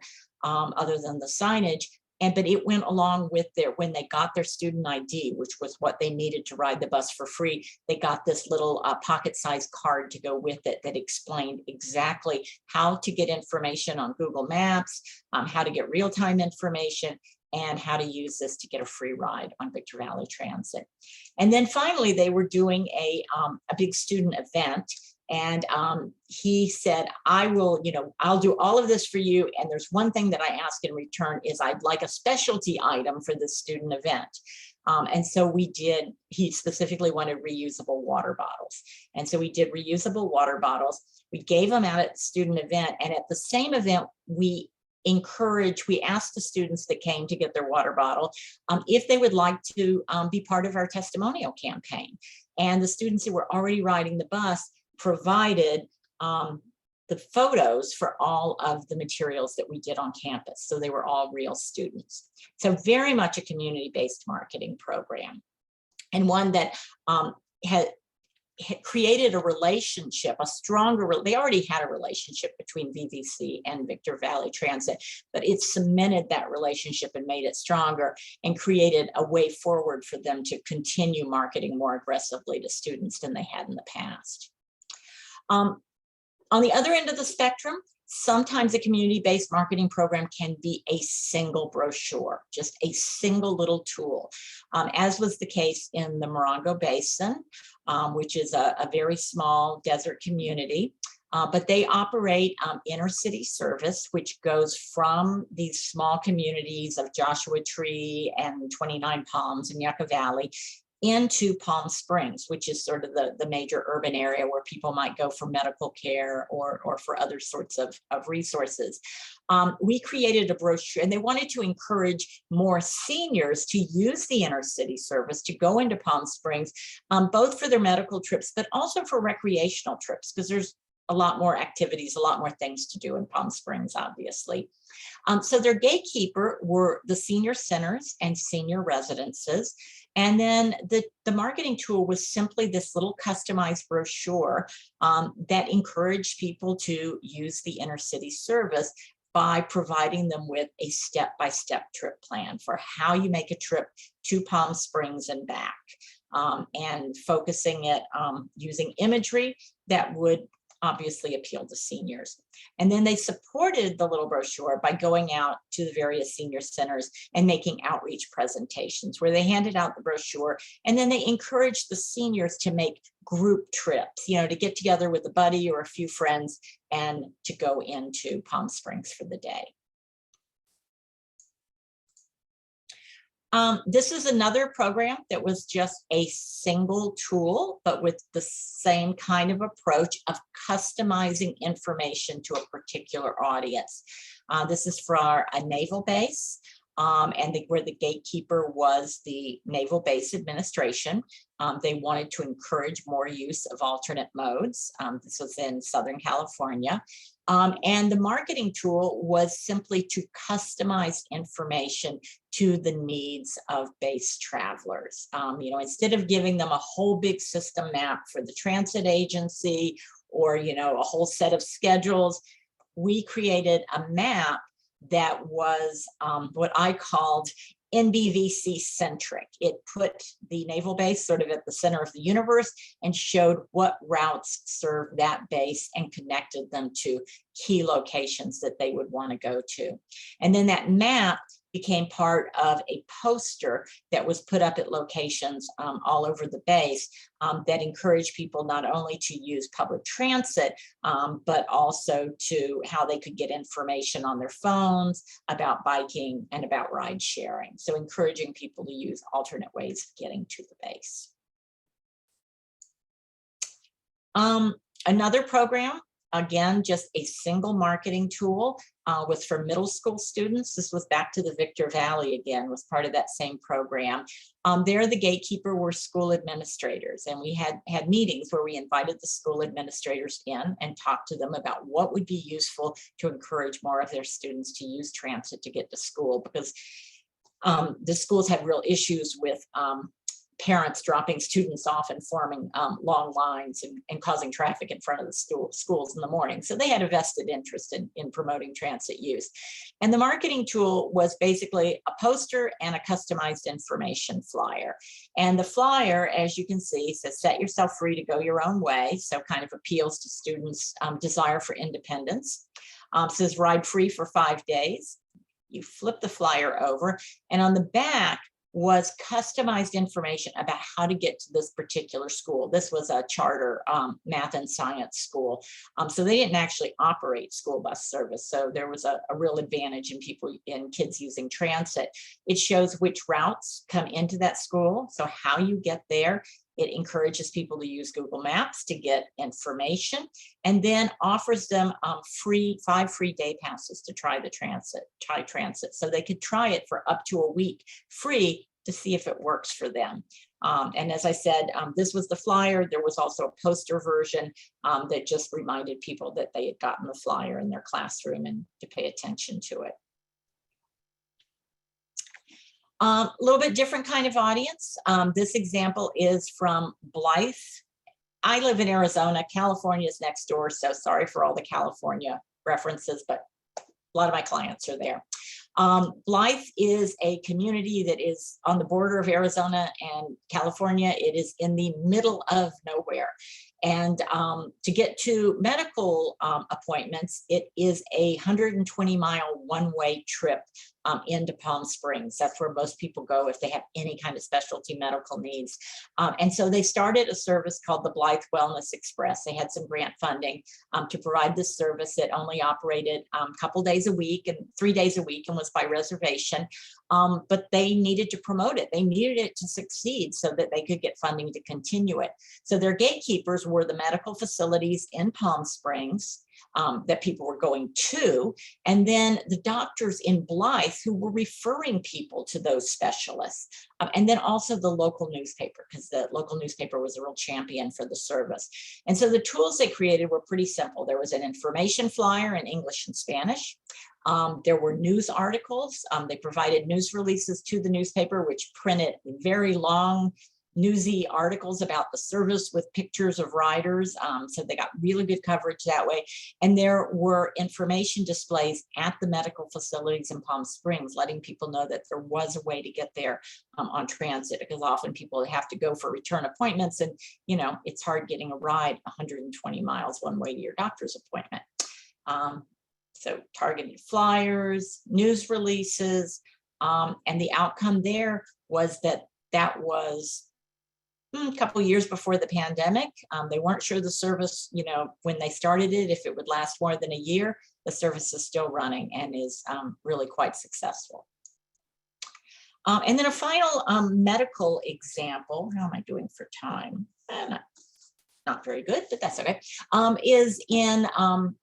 other than the signage. But it went along with when they got their student ID, which was what they needed to ride the bus for free. They got this little pocket-sized card to go with it that explained exactly how to get information on Google Maps, how to get real-time information, and how to use this to get a free ride on Victor Valley Transit. And then finally, they were doing a big student event. And he said, I'll do all of this for you. And there's one thing that I ask in return is I'd like a specialty item for this student event. And so he specifically wanted reusable water bottles. And so we did reusable water bottles. We gave them out at the student event. And at the same event, we asked the students that came to get their water bottle if they would like to be part of our testimonial campaign. And the students who were already riding the bus provided the photos for all of the materials that we did on campus. So they were all real students. So very much a community-based marketing program, and one that had created a relationship, they already had a relationship between VVC and Victor Valley Transit, but it cemented that relationship and made it stronger and created a way forward for them to continue marketing more aggressively to students than they had in the past. On the other end of the spectrum, sometimes a community-based marketing program can be a single brochure, just a single little tool, as was the case in the Morongo Basin, which is a very small desert community. But they operate inner city service, which goes from these small communities of Joshua Tree and 29 Palms and Yucca Valley into Palm Springs, which is sort of the major urban area where people might go for medical care or for other sorts of resources. We created a brochure, and they wanted to encourage more seniors to use the inner city service to go into Palm Springs, both for their medical trips, but also for recreational trips, because there's a lot more activities, a lot more things to do in Palm Springs, obviously. So their gatekeeper were the senior centers and senior residences. And then the marketing tool was simply this little customized brochure that encouraged people to use the inner city service by providing them with a step-by-step trip plan for how you make a trip to Palm Springs and back, and focusing it using imagery that would obviously appeal to seniors. And then they supported the little brochure by going out to the various senior centers and making outreach presentations where they handed out the brochure, and then they encouraged the seniors to make group trips, to get together with a buddy or a few friends and to go into Palm Springs for the day. This is another program that was just a single tool, but with the same kind of approach of customizing information to a particular audience. This is for a naval base. where the gatekeeper was the Naval Base Administration. They wanted to encourage more use of alternate modes. This was in Southern California. And the marketing tool was simply to customize information to the needs of base travelers. Instead of giving them a whole big system map for the transit agency or, a whole set of schedules, we created a map that was what I called NBVC centric. It put the naval base sort of at the center of the universe and showed what routes served that base and connected them to key locations that they would want to go to. And then that map became part of a poster that was put up at locations all over the base that encouraged people not only to use public transit, but also to how they could get information on their phones about biking and about ride sharing. So encouraging people to use alternate ways of getting to the base. Another program, again, just a single marketing tool, was for middle school students. This was back to the Victor Valley again, was part of that same program. There, the gatekeeper were school administrators, and we had meetings where we invited the school administrators in and talked to them about what would be useful to encourage more of their students to use transit to get to school, because the schools had real issues with parents dropping students off and forming long lines and causing traffic in front of the schools in the morning. So they had a vested interest in promoting transit use. And the marketing tool was basically a poster and a customized information flyer. And the flyer, as you can see, says, set yourself free to go your own way. So kind of appeals to students' desire for independence. Says ride free for 5 days. You flip the flyer over, and on the back was customized information about how to get to this particular school. This was a charter math and science school. So they didn't actually operate school bus service. So there was a real advantage in kids using transit. It shows which routes come into that school, so how you get there. It encourages people to use Google Maps to get information, and then offers them 5 free day passes to try transit. So they could try it for up to a week free to see if it works for them. And as I said, this was the flyer. There was also a poster version that just reminded people that they had gotten the flyer in their classroom and to pay attention to it. A little bit different kind of audience. This example is from Blythe. I live in Arizona. California is next door, so sorry for all the California references, but a lot of my clients are there. Blythe is a community that is on the border of Arizona and California. It is in the middle of nowhere. And to get to medical appointments, it is a 120-mile one-way trip into Palm Springs. That's where most people go if they have any kind of specialty medical needs. And so they started a service called the Blythe Wellness Express. They had some grant funding to provide this service. It only operated a couple days a week and 3 days a week and was by reservation. But they needed to promote it. They needed it to succeed so that they could get funding to continue it. So their gatekeepers were the medical facilities in Palm Springs that people were going to, and then the doctors in Blythe who were referring people to those specialists, and then also the local newspaper, because the local newspaper was a real champion for the service. And so the tools they created were pretty simple. There was an information flyer in English and Spanish. There were news articles. They provided news releases to the newspaper, which printed very long, newsy articles about the service with pictures of riders. So they got really good coverage that way. And there were information displays at the medical facilities in Palm Springs, letting people know that there was a way to get there on transit, because often people have to go for return appointments, and it's hard getting a ride 120 miles one way to your doctor's appointment. So targeted flyers, news releases, and the outcome there was that was a couple of years before the pandemic. They weren't sure the service, when they started it, if it would last more than a year. The service is still running and is really quite successful. And then a final medical example. How am I doing for time? not very good, but that's okay, is in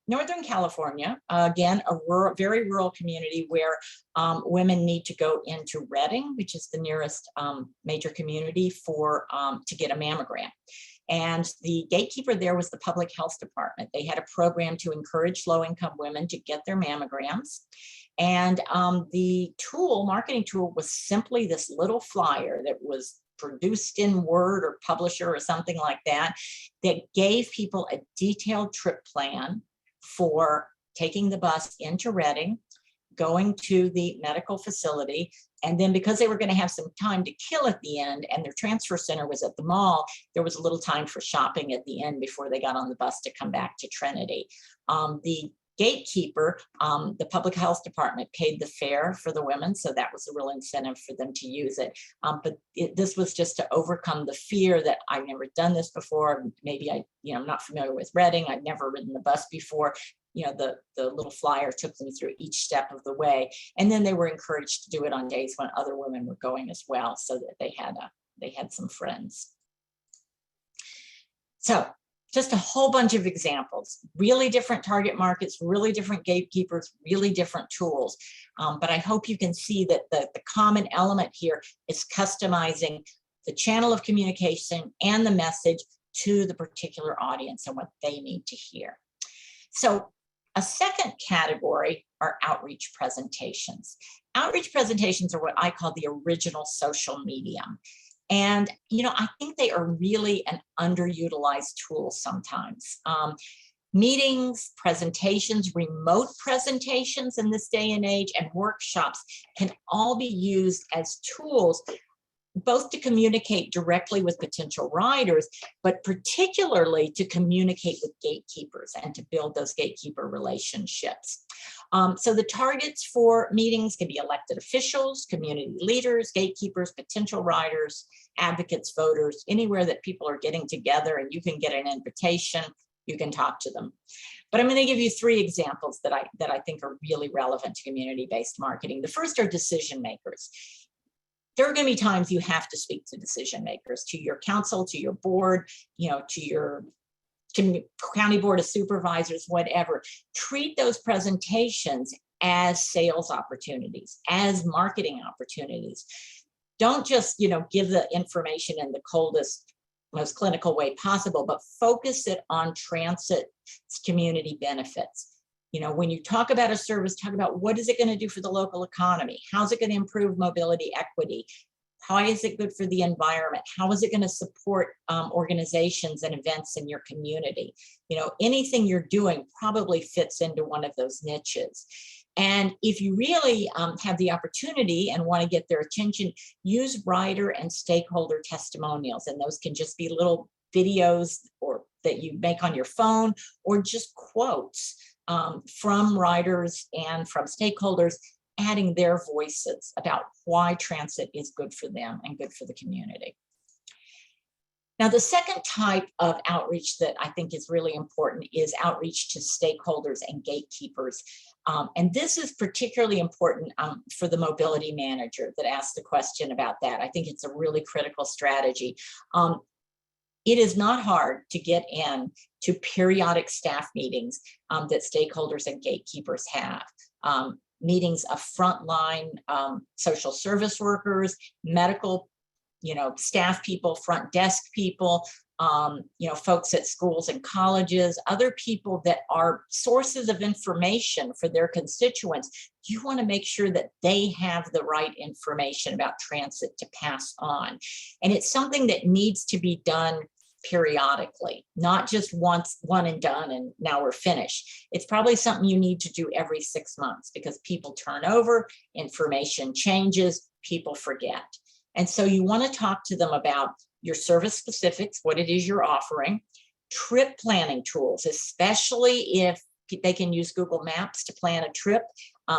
Northern California. Again, a very rural community where women need to go into Redding, which is the nearest major community for to get a mammogram. And the gatekeeper there was the public health department. They had a program to encourage low-income women to get their mammograms. And the marketing tool was simply this little flyer that was produced in Word or Publisher or something like that, that gave people a detailed trip plan for taking the bus into Redding, going to the medical facility, and then because they were going to have some time to kill at the end and their transfer center was at the mall, there was a little time for shopping at the end before they got on the bus to come back to Trinity. The gatekeeper, the public health department paid the fare for the women, so that was a real incentive for them to use it. But this was just to overcome the fear that I've never done this before. Maybe I'm not familiar with Redding. I've never ridden the bus before. The little flyer took them through each step of the way, and then they were encouraged to do it on days when other women were going as well, so that they had some friends. So, just a whole bunch of examples, really different target markets, really different gatekeepers, really different tools. But I hope you can see that the common element here is customizing the channel of communication and the message to the particular audience and what they need to hear. So a second category are outreach presentations. Outreach presentations are what I call the original social medium. And, I think they are really an underutilized tool sometimes. Meetings, presentations, remote presentations in this day and age, and workshops can all be used as tools, both to communicate directly with potential riders, but particularly to communicate with gatekeepers and to build those gatekeeper relationships. So the targets for meetings can be elected officials, community leaders, gatekeepers, potential riders, advocates, voters, anywhere that people are getting together and you can get an invitation, you can talk to them. But I'm going to give you 3 examples that I think are really relevant to community-based marketing. The first are decision makers. There are going to be times you have to speak to decision makers, to your council, to your board, to your county board of supervisors, whatever. Treat those presentations as sales opportunities, as marketing opportunities. Don't just, give the information in the coldest, most clinical way possible, but focus it on transit's community benefits. When you talk about a service, talk about what is it going to do for the local economy? How's it going to improve mobility equity? How is it good for the environment? How is it going to support organizations and events in your community? Anything you're doing probably fits into one of those niches. And if you really have the opportunity and want to get their attention, use rider and stakeholder testimonials. And those can just be little videos or that you make on your phone, or just quotes from riders and from stakeholders, adding their voices about why transit is good for them and good for the community. Now, the second type of outreach that I think is really important is outreach to stakeholders and gatekeepers. And this is particularly important for the mobility manager that asked the question about that. I think it's a really critical strategy. It is not hard to get in to periodic staff meetings that stakeholders and gatekeepers have. Meetings of frontline social service workers, medical, staff people, front desk people, folks at schools and colleges, other people that are sources of information for their constituents. You want to make sure that they have the right information about transit to pass on. And it's something that needs to be done periodically, not just once, one and done, and now we're finished. It's probably something you need to do every 6 months because people turn over, information changes, people forget. And so you want to talk to them about your service specifics, what it is you're offering, trip planning tools, especially if they can use Google Maps to plan a trip.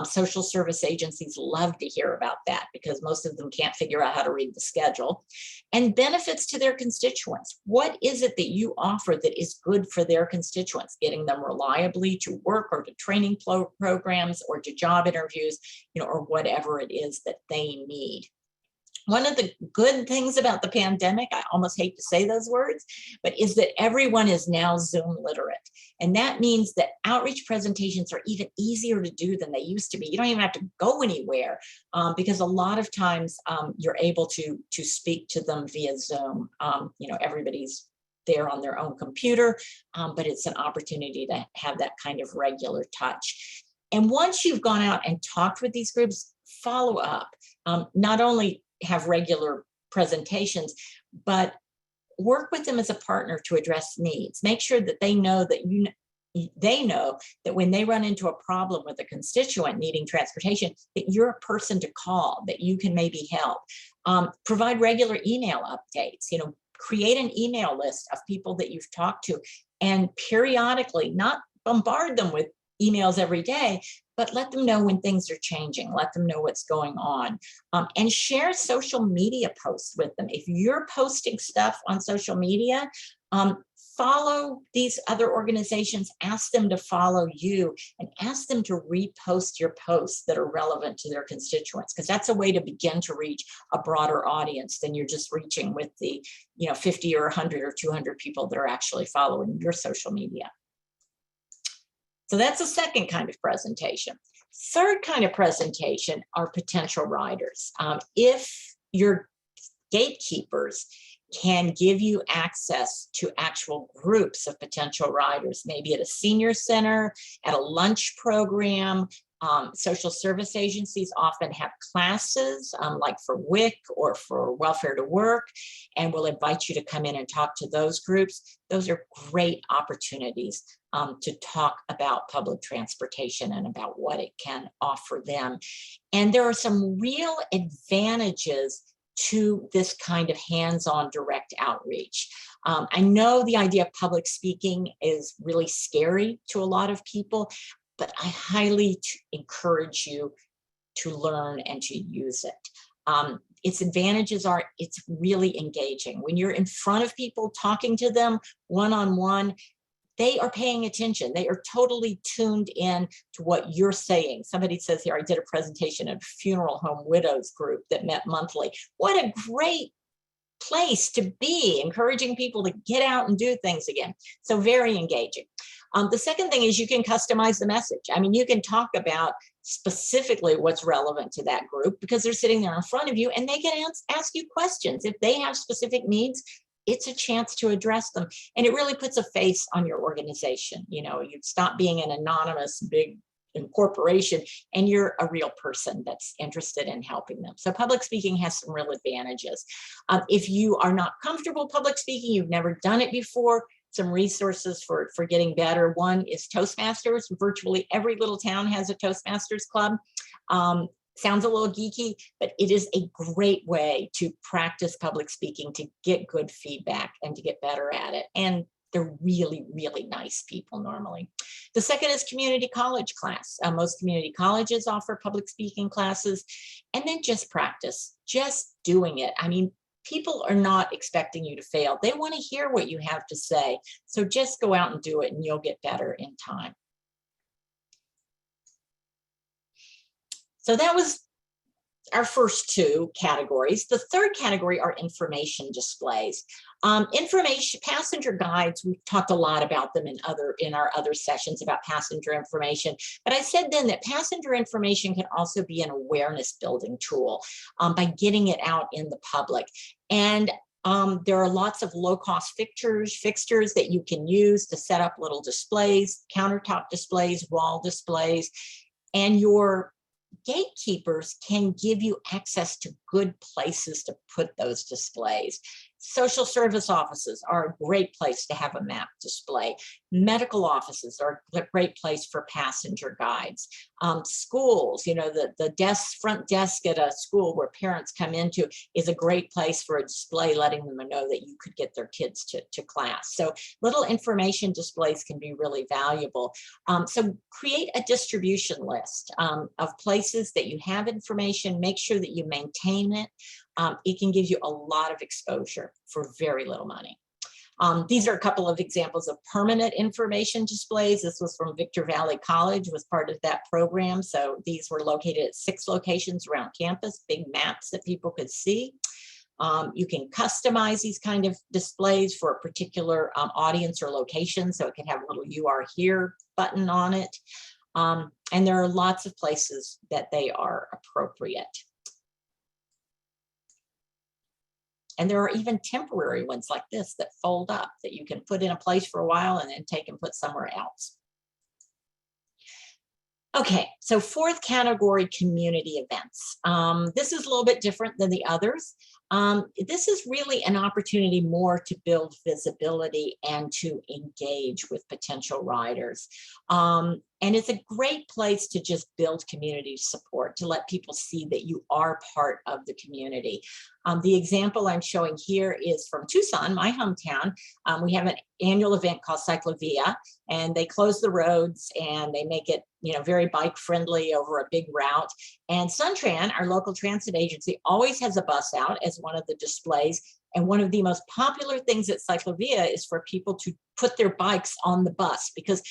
Social service agencies love to hear about that because most of them can't figure out how to read the schedule. And benefits to their constituents. What is it that you offer that is good for their constituents? Getting them reliably to work or to training programs or to job interviews, or whatever it is that they need. One of the good things about the pandemic, I almost hate to say those words, but is that everyone is now Zoom literate. And that means that outreach presentations are even easier to do than they used to be. You don't even have to go anywhere because a lot of times you're able to speak to them via Zoom. Everybody's there on their own computer, but it's an opportunity to have that kind of regular touch. And once you've gone out and talked with these groups, follow up. Not only have regular presentations, but work with them as a partner to address needs. Make sure that they know that they know that when they run into a problem with a constituent needing transportation, that you're a person to call, that you can maybe help. Provide regular email updates, create an email list of people that you've talked to, and periodically, not bombard them with emails every day, but let them know when things are changing, let them know what's going on, and share social media posts with them. If you're posting stuff on social media, follow these other organizations, ask them to follow you, and ask them to repost your posts that are relevant to their constituents, because that's a way to begin to reach a broader audience than you're just reaching with the 50 or 100 or 200 people that are actually following your social media. So that's a second kind of presentation. Third kind of presentation are potential riders. If your gatekeepers can give you access to actual groups of potential riders, maybe at a senior center, at a lunch program. Social service agencies often have classes like for WIC or for Welfare to Work, and will invite you to come in and talk to those groups. Those are great opportunities to talk about public transportation and about what it can offer them. And there are some real advantages to this kind of hands-on direct outreach. I know the idea of public speaking is really scary to a lot of people, but I highly encourage you to learn and to use it. Its advantages are it's really engaging. When you're in front of people talking to them one-on-one, they are paying attention. They are totally tuned in to what you're saying. Somebody says here, I did a presentation at a funeral home widows group that met monthly. What a great place to be, encouraging people to get out and do things again. So very engaging. The second thing is you can customize the message. I mean, you can talk about specifically what's relevant to that group because they're sitting there in front of you and they can ask you questions. If they have specific needs, it's a chance to address them. And it really puts a face on your organization. You stop being an anonymous big corporation and you're a real person that's interested in helping them. So public speaking has some real advantages. If you are not comfortable public speaking, you've never done it before, some resources for getting better. One is Toastmasters. Virtually every little town has a Toastmasters club. Sounds a little geeky, but it is a great way to practice public speaking, to get good feedback and to get better at it. And they're really, really nice people normally. The second is community college class. Most community colleges offer public speaking classes, and then just practice, just doing it. I mean, people are not expecting you to fail. They want to hear what you have to say. So just go out and do it and you'll get better in time. So that was our first two categories. The third category are information displays. Information, passenger guides, we've talked a lot about them in our other sessions about passenger information, but I said then that passenger information can also be an awareness building tool by getting it out in the public. And there are lots of low-cost fixtures that you can use to set up little displays, countertop displays, wall displays, and your gatekeepers can give you access to good places to put those displays. Social service offices are a great place to have a map display. Medical offices are a great place for passenger guides. Schools, the front desk at a school where parents come into is a great place for a display letting them know that you could get their kids to class. So little information displays can be really valuable. So create a distribution list of places that you have information. Make sure that you maintain it. It can give you a lot of exposure for very little money. These are a couple of examples of permanent information displays. This was from Victor Valley College, was part of that program. So these were located at 6 locations around campus, big maps that people could see. You can customize these kind of displays for a particular audience or location. So it can have a little "You Are Here" button on it. And there are lots of places that they are appropriate. And there are even temporary ones like this that fold up that you can put in a place for a while and then take and put somewhere else. Okay, so 4th category, community events. This is a little bit different than the others. This is really an opportunity more to build visibility and to engage with potential riders. And it's a great place to just build community support, to let people see that you are part of the community. The example I'm showing here is from Tucson, my hometown. We have an annual event called Cyclovia, and they close the roads and they make it, very bike friendly over a big route. And Suntran, our local transit agency, always has a bus out as one of the displays. And one of the most popular things at Cyclovia is for people to put their bikes on the bus, because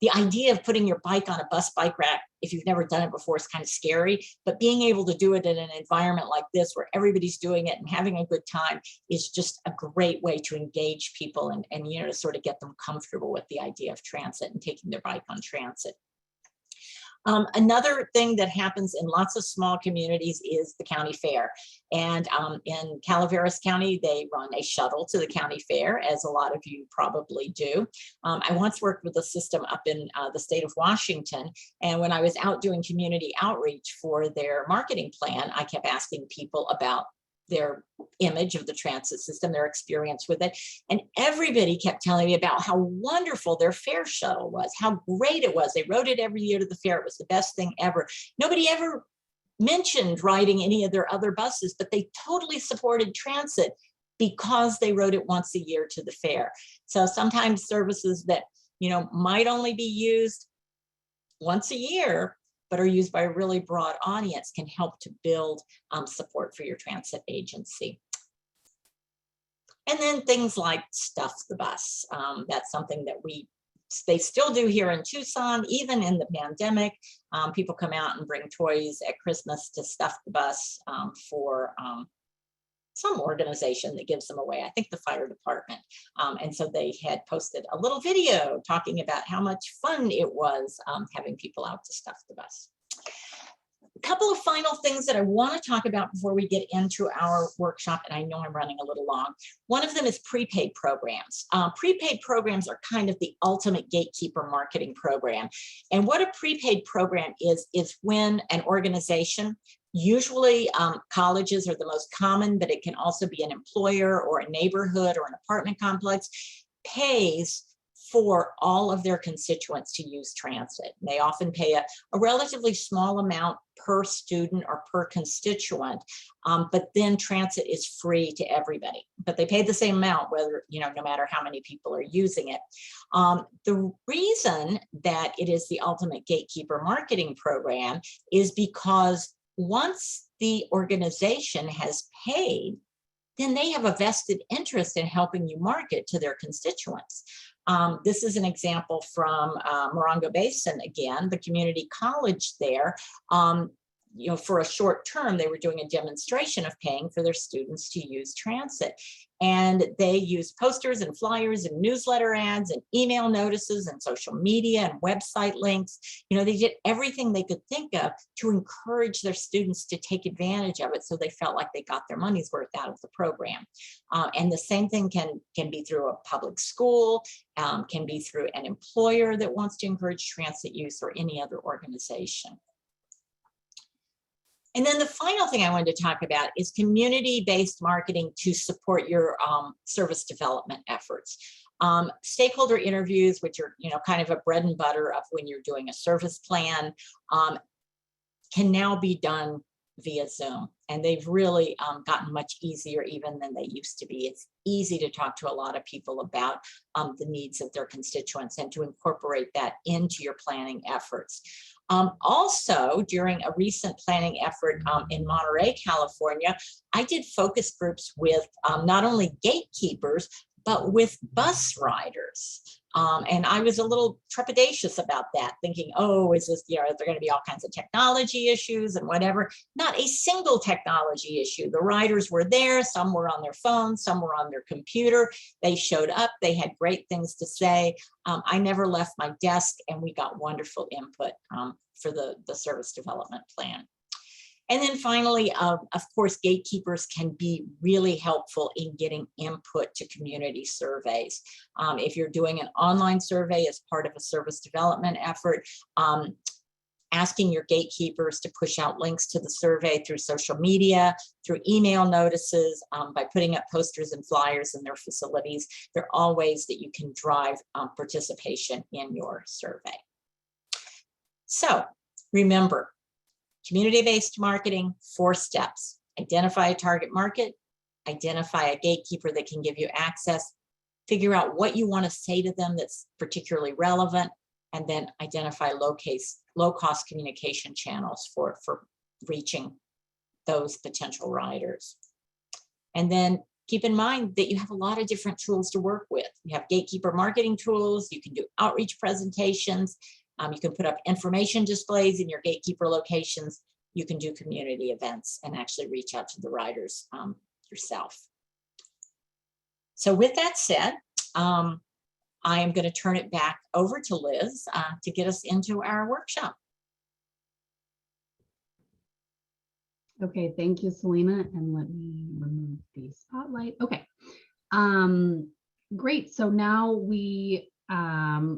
the idea of putting your bike on a bus bike rack, if you've never done it before, is kind of scary. But being able to do it in an environment like this where everybody's doing it and having a good time is just a great way to engage people and to sort of get them comfortable with the idea of transit and taking their bike on transit. Another thing that happens in lots of small communities is the county fair. And in Calaveras County, they run a shuttle to the county fair, as a lot of you probably do. I once worked with a system up in the state of Washington. And when I was out doing community outreach for their marketing plan, I kept asking people about their image of the transit system, their experience with it. And everybody kept telling me about how wonderful their fair shuttle was, how great it was. They rode it every year to the fair. It was the best thing ever. Nobody ever mentioned riding any of their other buses, but they totally supported transit because they rode it once a year to the fair. So sometimes services that, might only be used once a year, but are used by a really broad audience, can help to build support for your transit agency. And then things like Stuff the Bus. That's something that they still do here in Tucson, even in the pandemic. People come out and bring toys at Christmas to stuff the bus for some organization that gives them away. I think the fire department. And so they had posted a little video talking about how much fun it was having people out to stuff the bus. A couple of final things that I want to talk about before we get into our workshop, and I know I'm running a little long. One of them is prepaid programs. Prepaid programs are kind of the ultimate gatekeeper marketing program. And what a prepaid program is when an organization, usually colleges are the most common, but it can also be an employer or a neighborhood or an apartment complex, pays for all of their constituents to use transit. They often pay a relatively small amount per student or per constituent, but then transit is free to everybody. But they pay the same amount, whether, no matter how many people are using it. The reason that it is the ultimate gatekeeper marketing program is because once the organization has paid, then they have a vested interest in helping you market to their constituents. This is an example from Morongo Basin again, the community college there. For a short term, they were doing a demonstration of paying for their students to use transit. And they used posters and flyers and newsletter ads and email notices and social media and website links. They did everything they could think of to encourage their students to take advantage of it, so they felt like they got their money's worth out of the program. And the same thing can be through a public school, can be through an employer that wants to encourage transit use, or any other organization. And then the final thing I wanted to talk about is community-based marketing to support your service development efforts. Stakeholder interviews, which are kind of a bread and butter of when you're doing a service plan, can now be done via Zoom. And they've really gotten much easier even than they used to be. It's easy to talk to a lot of people about the needs of their constituents and to incorporate that into your planning efforts. Also, during a recent planning effort in Monterey, California, I did focus groups with not only gatekeepers, but with bus riders. And I was a little trepidatious about that, thinking, oh, is this, are there going to be all kinds of technology issues and whatever? Not a single technology issue. The riders were there. Some were on their phones, some were on their computer. They showed up. They had great things to say. I never left my desk, and we got wonderful input for the service development plan. And then finally, of course, gatekeepers can be really helpful in getting input to community surveys. If you're doing an online survey as part of a service development effort, asking your gatekeepers to push out links to the survey through social media, through email notices, by putting up posters and flyers in their facilities. There are all ways that you can drive participation in your survey. So remember, community-based marketing, 4 steps. Identify a target market, identify a gatekeeper that can give you access, figure out what you want to say to them that's particularly relevant, and then identify low-cost communication channels for reaching those potential riders. And then keep in mind that you have a lot of different tools to work with. You have gatekeeper marketing tools, you can do outreach presentations, you can put up information displays in your gatekeeper locations. You can do community events and actually reach out to the riders yourself. So with that said, I am going to turn it back over to Liz to get us into our workshop. Okay, thank you, Selena. And let me remove the spotlight. Okay, great. So now we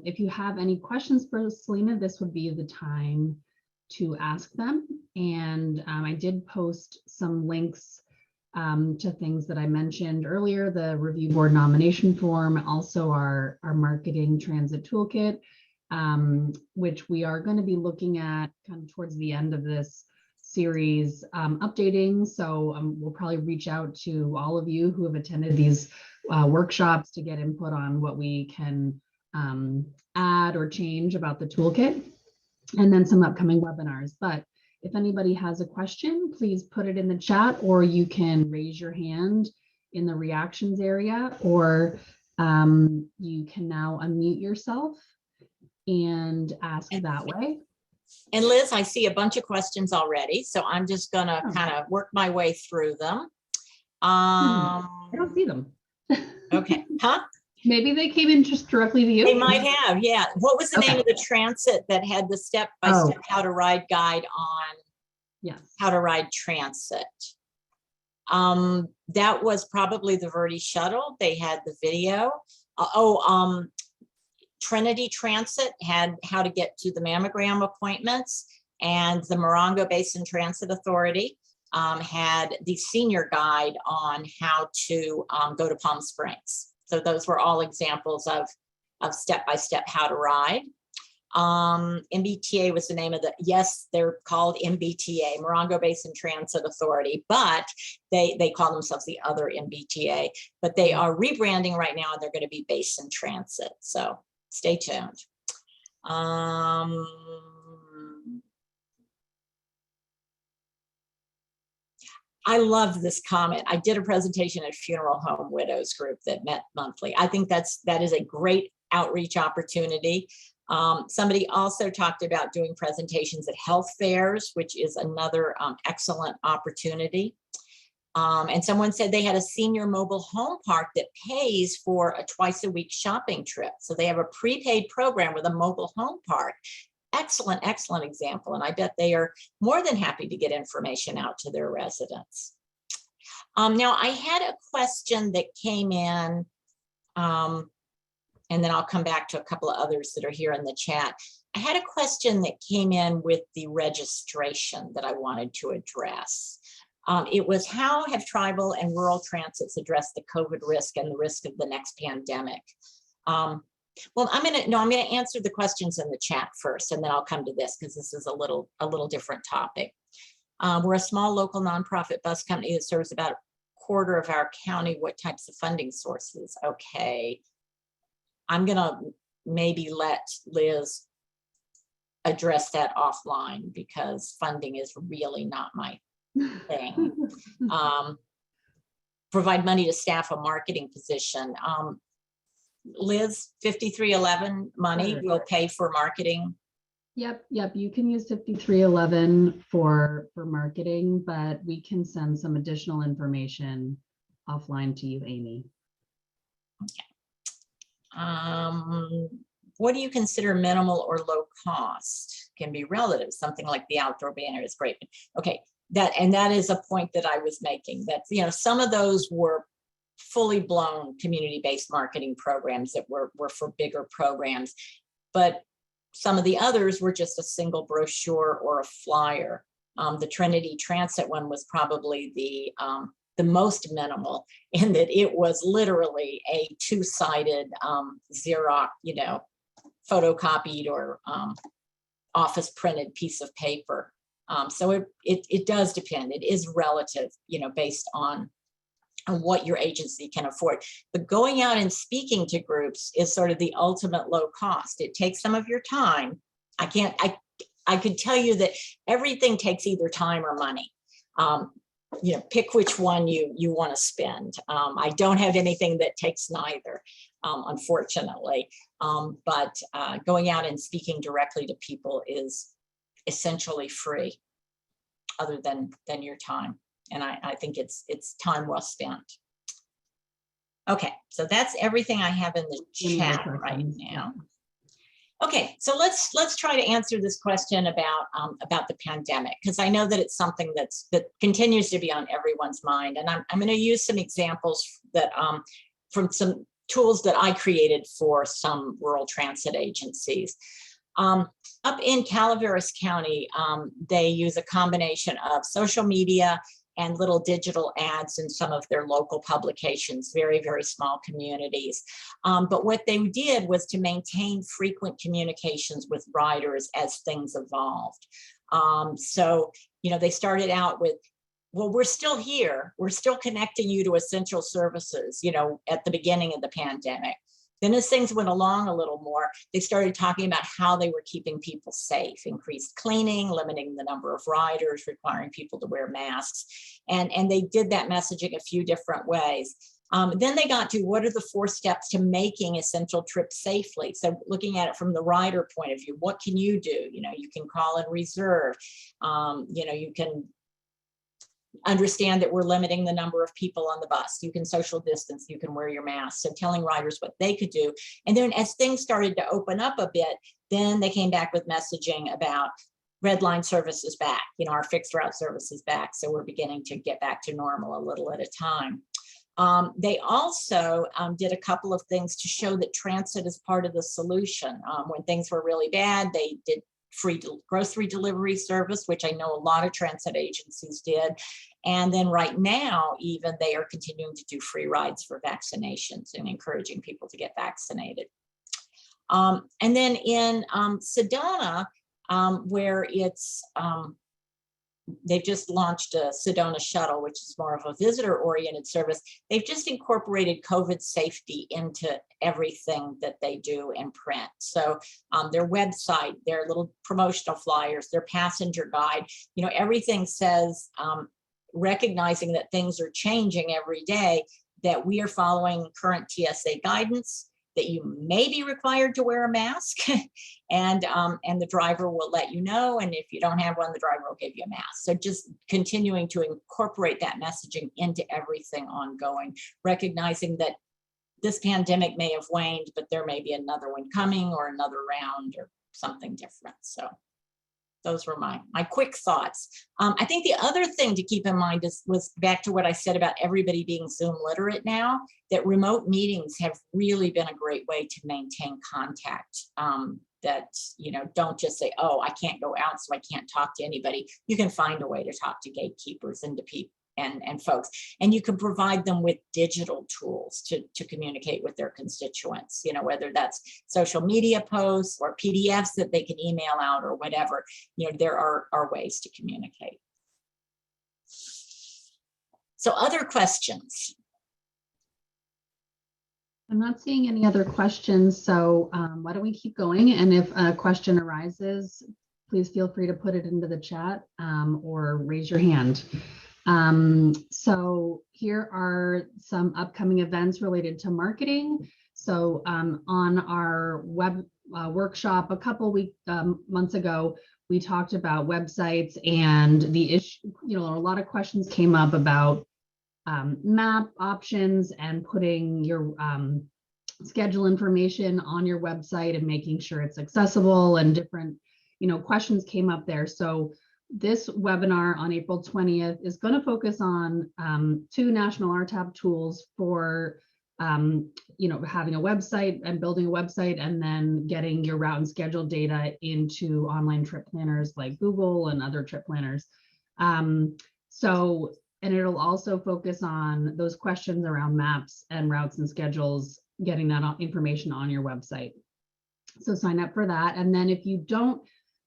if you have any questions for Selena, this would be the time to ask them. And I did post some links to things that I mentioned earlier, the review board nomination form, also our marketing transit toolkit, which we are going to be looking at kind of towards the end of this series, updating. So we'll probably reach out to all of you who have attended these workshops to get input on what we can add or change about the toolkit, and then some upcoming webinars. But if anybody has a question, please put it in the chat, or you can raise your hand in the reactions area, or you can now unmute yourself and ask that way. And Liz, I see a bunch of questions already, so I'm just gonna kind of work my way through them. I don't see them. Okay, huh? Maybe they came in just directly to you. They might have, yeah. What was the name of the transit that had the step-by-step how to ride guide on? Yes. How to ride transit? That was probably the Verdi shuttle. They had the video. Trinity Transit had how to get to the mammogram appointments, and the Morongo Basin Transit Authority had the senior guide on how to go to Palm Springs. So those were all examples of step-by-step how to ride. MBTA was the name of the, yes, they're called MBTA, Morongo Basin Transit Authority, but they call themselves the other MBTA, but they are rebranding right now, and they're going to be Basin Transit. So stay tuned. I love this comment. I did a presentation at Funeral Home Widows Group that met monthly. I think that is a great outreach opportunity. Somebody also talked about doing presentations at health fairs, which is another excellent opportunity. And someone said they had a senior mobile home park that pays for a twice-a-week shopping trip. So they have a prepaid program with a mobile home park. Excellent, excellent example. And I bet they are more than happy to get information out to their residents. Now, I had a question that came in, and then I'll come back to a couple of others that are here in the chat. I had a question that came in with the registration that I wanted to address. It was, how have tribal and rural transits addressed the COVID risk and the risk of the next pandemic? Well, I'm gonna answer the questions in the chat first, and then I'll come to this because this is a little different topic. We're a small local nonprofit bus company that serves about a quarter of our county. What types of funding sources? Okay, I'm gonna maybe let Liz address that offline because funding is really not my thing. provide money to staff a marketing position. Liz, 5311 money Sure. will pay for marketing. Yep. You can use 5311 for marketing, but we can send some additional information offline to you, Amy. What do you consider minimal or low cost? Can be relative. Something like the outdoor banner is great. Okay, that is a point that I was making. That, you know, some of those were fully blown community-based marketing programs that were for bigger programs, but some of the others were just a single brochure or a flyer. The Trinity Transit one was probably the most minimal, in that it was literally a two-sided Xerox, you know, photocopied or office printed piece of paper. So it does depend. It is relative, you know, based on what your agency can afford. But going out and speaking to groups is sort of the ultimate low cost. It takes some of your time. I could tell you that everything takes either time or money. You know, pick which one you want to spend. I don't have anything that takes neither, unfortunately. But going out and speaking directly to people is essentially free, other than your time. And I think it's time well spent. Okay, so that's everything I have in the chat right now. Okay, so let's try to answer this question about the pandemic, because I know that it's something that continues to be on everyone's mind. And I'm going to use some examples that from some tools that I created for some rural transit agencies. Up in Calaveras County, they use a combination of social media and little digital ads in some of their local publications, very, very small communities. But what they did was to maintain frequent communications with riders as things evolved. So, you know, they started out with, well, we're still here. We're still connecting you to essential services, you know, at the beginning of the pandemic. Then as things went along a little more, they started talking about how they were keeping people safe, increased cleaning, limiting the number of riders, requiring people to wear masks. And they did that messaging a few different ways. Then they got to what are the 4 steps to making essential trips safely? So looking at it from the rider point of view, what can you do? You know, you can call and reserve. You know, you can understand that we're limiting the number of people on the bus. You can social distance, you can wear your mask. So telling riders what they could do. And then as things started to open up a bit, then they came back with messaging about red line services back, you know, our fixed route services back. So we're beginning to get back to normal a little at a time. They also did a couple of things to show that transit is part of the solution. When things were really bad, they did free grocery delivery service, which I know a lot of transit agencies did. And then right now, even they are continuing to do free rides for vaccinations and encouraging people to get vaccinated. And then in Sedona, where it's, they've just launched a Sedona shuttle, which is more of a visitor-oriented service. They've just incorporated COVID safety into everything that they do in print. So their website, their little promotional flyers, their passenger guide, you know, everything says, recognizing that things are changing every day, that we are following current TSA guidance, that you may be required to wear a mask, and the driver will let you know. And if you don't have one, the driver will give you a mask. So just continuing to incorporate that messaging into everything ongoing, recognizing that this pandemic may have waned, but there may be another one coming or another round or something different. So those were my quick thoughts. I think the other thing to keep in mind was back to what I said about everybody being Zoom literate now, that remote meetings have really been a great way to maintain contact. That, you know, don't just say, oh, I can't go out, so I can't talk to anybody. You can find a way to talk to gatekeepers and to people and folks, and you can provide them with digital tools to communicate with their constituents, you know, whether that's social media posts or PDFs that they can email out or whatever. You know, there are ways to communicate. So other questions? I'm not seeing any other questions, so why don't we keep going? And if a question arises, please feel free to put it into the chat or raise your hand. So here are some upcoming events related to marketing. So on our web workshop a couple months ago, we talked about websites and the issue, a lot of questions came up about map options and putting your schedule information on your website and making sure it's accessible, and different, questions came up there. So this webinar on April 20th is going to focus on 2 national RTAP tools for having a website and building a website, and then getting your route and schedule data into online trip planners like Google and other trip planners. And it'll also focus on those questions around maps and routes and schedules, getting that information on your website. So sign up for that. And then if you don't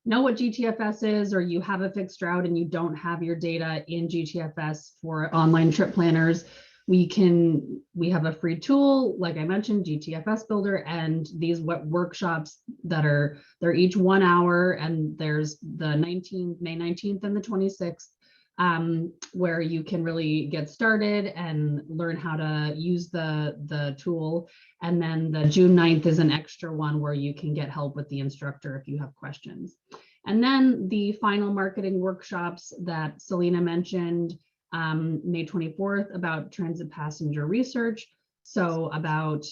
know what GTFS is, or you have a fixed route and you don't have your data in GTFS for online trip planners, we have a free tool, like I mentioned, GTFS Builder, and these workshops they're each 1 hour, and there's the May 19th and the 26th, where you can really get started and learn how to use the tool. And then the June 9th is an extra one where you can get help with the instructor if you have questions. And then the final marketing workshops that Selena mentioned, May 24th, about transit passenger research. So about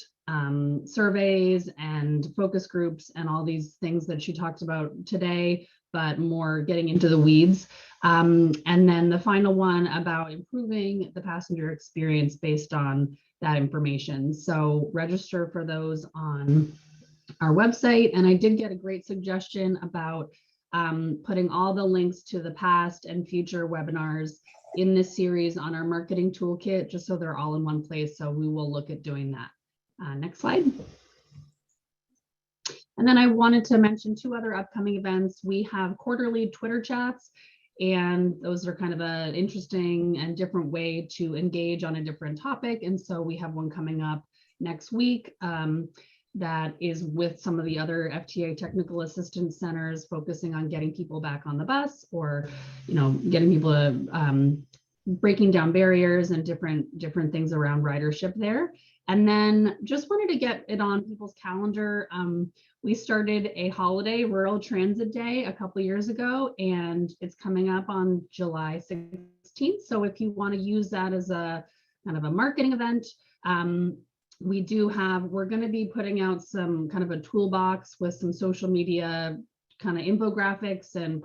surveys and focus groups and all these things that she talked about today, but more getting into the weeds. And then the final one about improving the passenger experience based on that information. So register for those on our website. And I did get a great suggestion about putting all the links to the past and future webinars in this series on our marketing toolkit, just so they're all in one place. So we will look at doing that. Next slide. And then I wanted to mention 2 other upcoming events. We have quarterly Twitter chats, and those are kind of an interesting and different way to engage on a different topic. And so we have one coming up next week that is with some of the other FTA technical assistance centers, focusing on getting people back on the bus, or getting people to breaking down barriers and different things around ridership there. And then just wanted to get it on people's calendar. We started a holiday, Rural Transit Day, a couple years ago, and it's coming up on July 16th. So if you want to use that as a kind of a marketing event, we're going to be putting out some kind of a toolbox with some social media kind of infographics and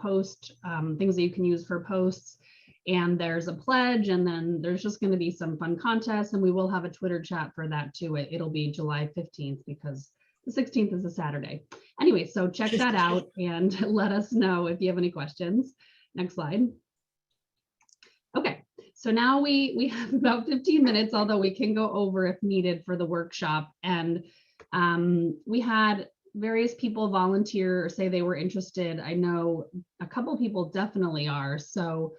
things that you can use for posts. And there's a pledge, and then there's just going to be some fun contests, and we will have a Twitter chat for that too. It'll be July 15th because the 16th is a Saturday. Anyway, so check that out and let us know if you have any questions. Next slide. Okay, so now we have about 15 minutes, although we can go over if needed for the workshop. And we had various people volunteer or say they were interested. I know a couple people definitely are. So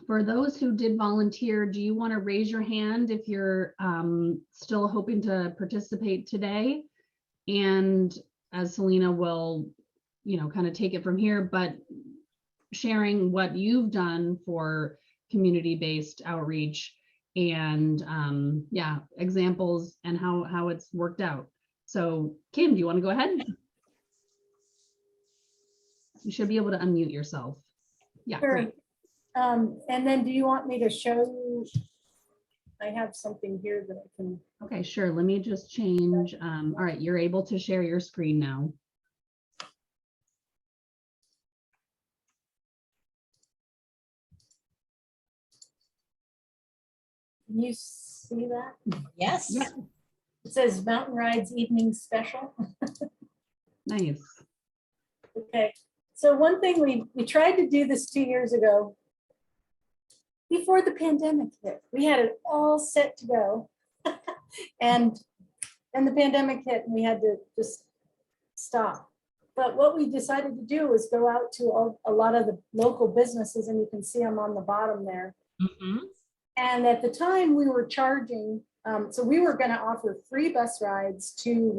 for those who did volunteer, do you want to raise your hand if you're still hoping to participate today? And as Selena will, kind of take it from here, but sharing what you've done for community-based outreach and examples and how it's worked out. So Kim, do you want to go ahead? You should be able to unmute yourself. Yeah, sure. Great. And then do you want me to show you? I have something here that I can. Okay, sure. Let me just change. All right, you're able to share your screen now. Can you see that? Yes. Yeah. It says Mountain Rides Evening Special. Nice. Okay. So one thing we tried to do this 2 years ago before the pandemic hit. We had it all set to go. and the pandemic hit and we had to just stop. But what we decided to do was go out to a lot of the local businesses, and you can see them on the bottom there. Mm-hmm. And at the time we were charging, so we were going to offer free bus rides to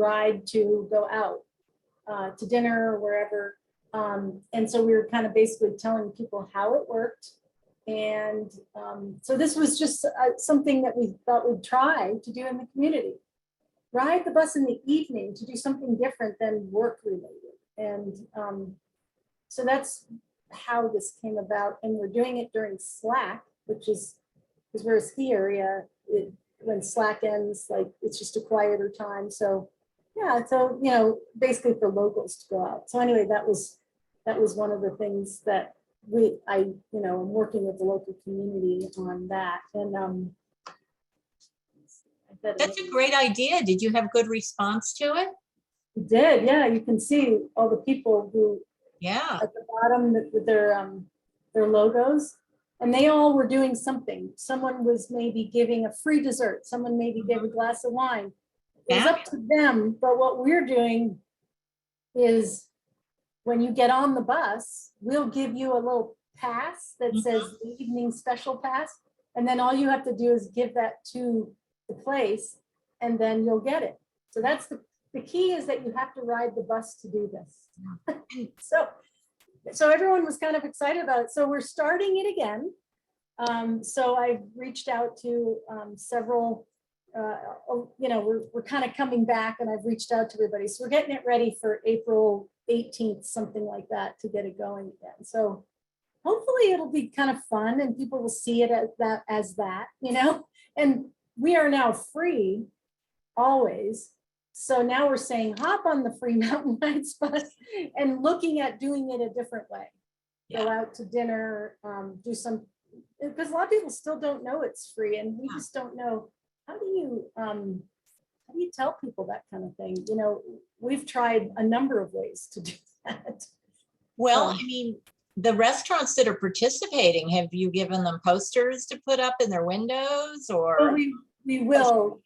go out to dinner or wherever. And so we were kind of basically telling people how it worked And so this was just something that we thought we'd try to do in the community. Ride the bus in the evening to do something different than work related. And so that's how this came about. And we're doing it during Slack, which is, because we're a ski area, when Slack ends, like it's just a quieter time. So yeah, so, you know, basically for locals to go out. So anyway, that was one of the things that I'm working with the local community on that. And That's a great idea. Did you have good response to it? we did, yeah. You can see all the people who Yeah. at the bottom with their logos, and they all were doing something. Someone was maybe giving a free dessert. Someone maybe gave a glass of wine. It was up to them, but what we're doing is when you get on the bus, we'll give you a little pass that says the evening special pass, and then all you have to do is give that to the place, and then you'll get it. So that's the key, is that you have to ride the bus to do this. So everyone was kind of excited about it. So we're starting it again. So I've reached out to several, we're kind of coming back, and I've reached out to everybody. So we're getting it ready for April 18th, something like that, to get it going again. So hopefully it'll be kind of fun and people will see it as that, and we are now free always. So now we're saying hop on the free mountain rides bus and looking at doing it a different way. Go out to dinner, do some, because a lot of people still don't know it's free, and we just don't know, how do you tell people that kind of thing? We've tried a number of ways to do that. Well, I mean, the restaurants that are participating, have you given them posters to put up in their windows, or? We will.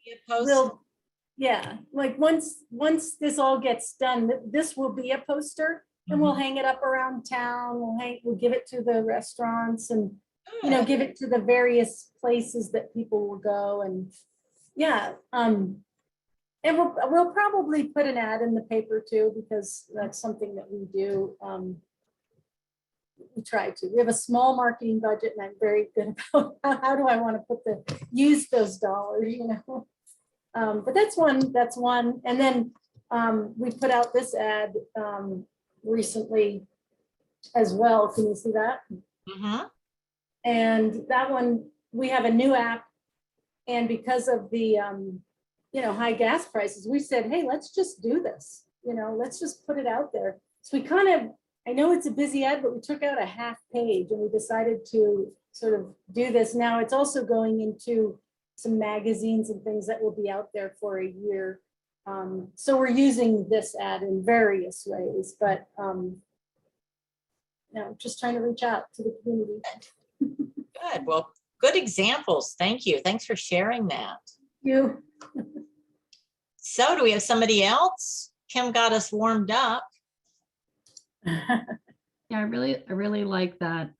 Yeah, like once this all gets done, this will be a poster, and we'll hang it up around town. We'll give it to the restaurants, and give it to the various places that people will go. And yeah, and we'll probably put an ad in the paper too, because that's something that we do. We try to. We have a small marketing budget, and I'm very good about how do I want to use those dollars, But that's one. And then we put out this ad recently as well. Can you see that? And that one, we have a new app, and because of the high gas prices, we said, hey, let's just do this. Let's just put it out there. So we I know it's a busy ad, but we took out a half page, and we decided to sort of do this. Now it's also going into some magazines and things that will be out there for a year. So we're using this ad in various ways, but just trying to reach out to the community. Good. Well, good examples. Thank you. Thanks for sharing that. Thank you. So do we have somebody else? Kim got us warmed up. Yeah, I really like that,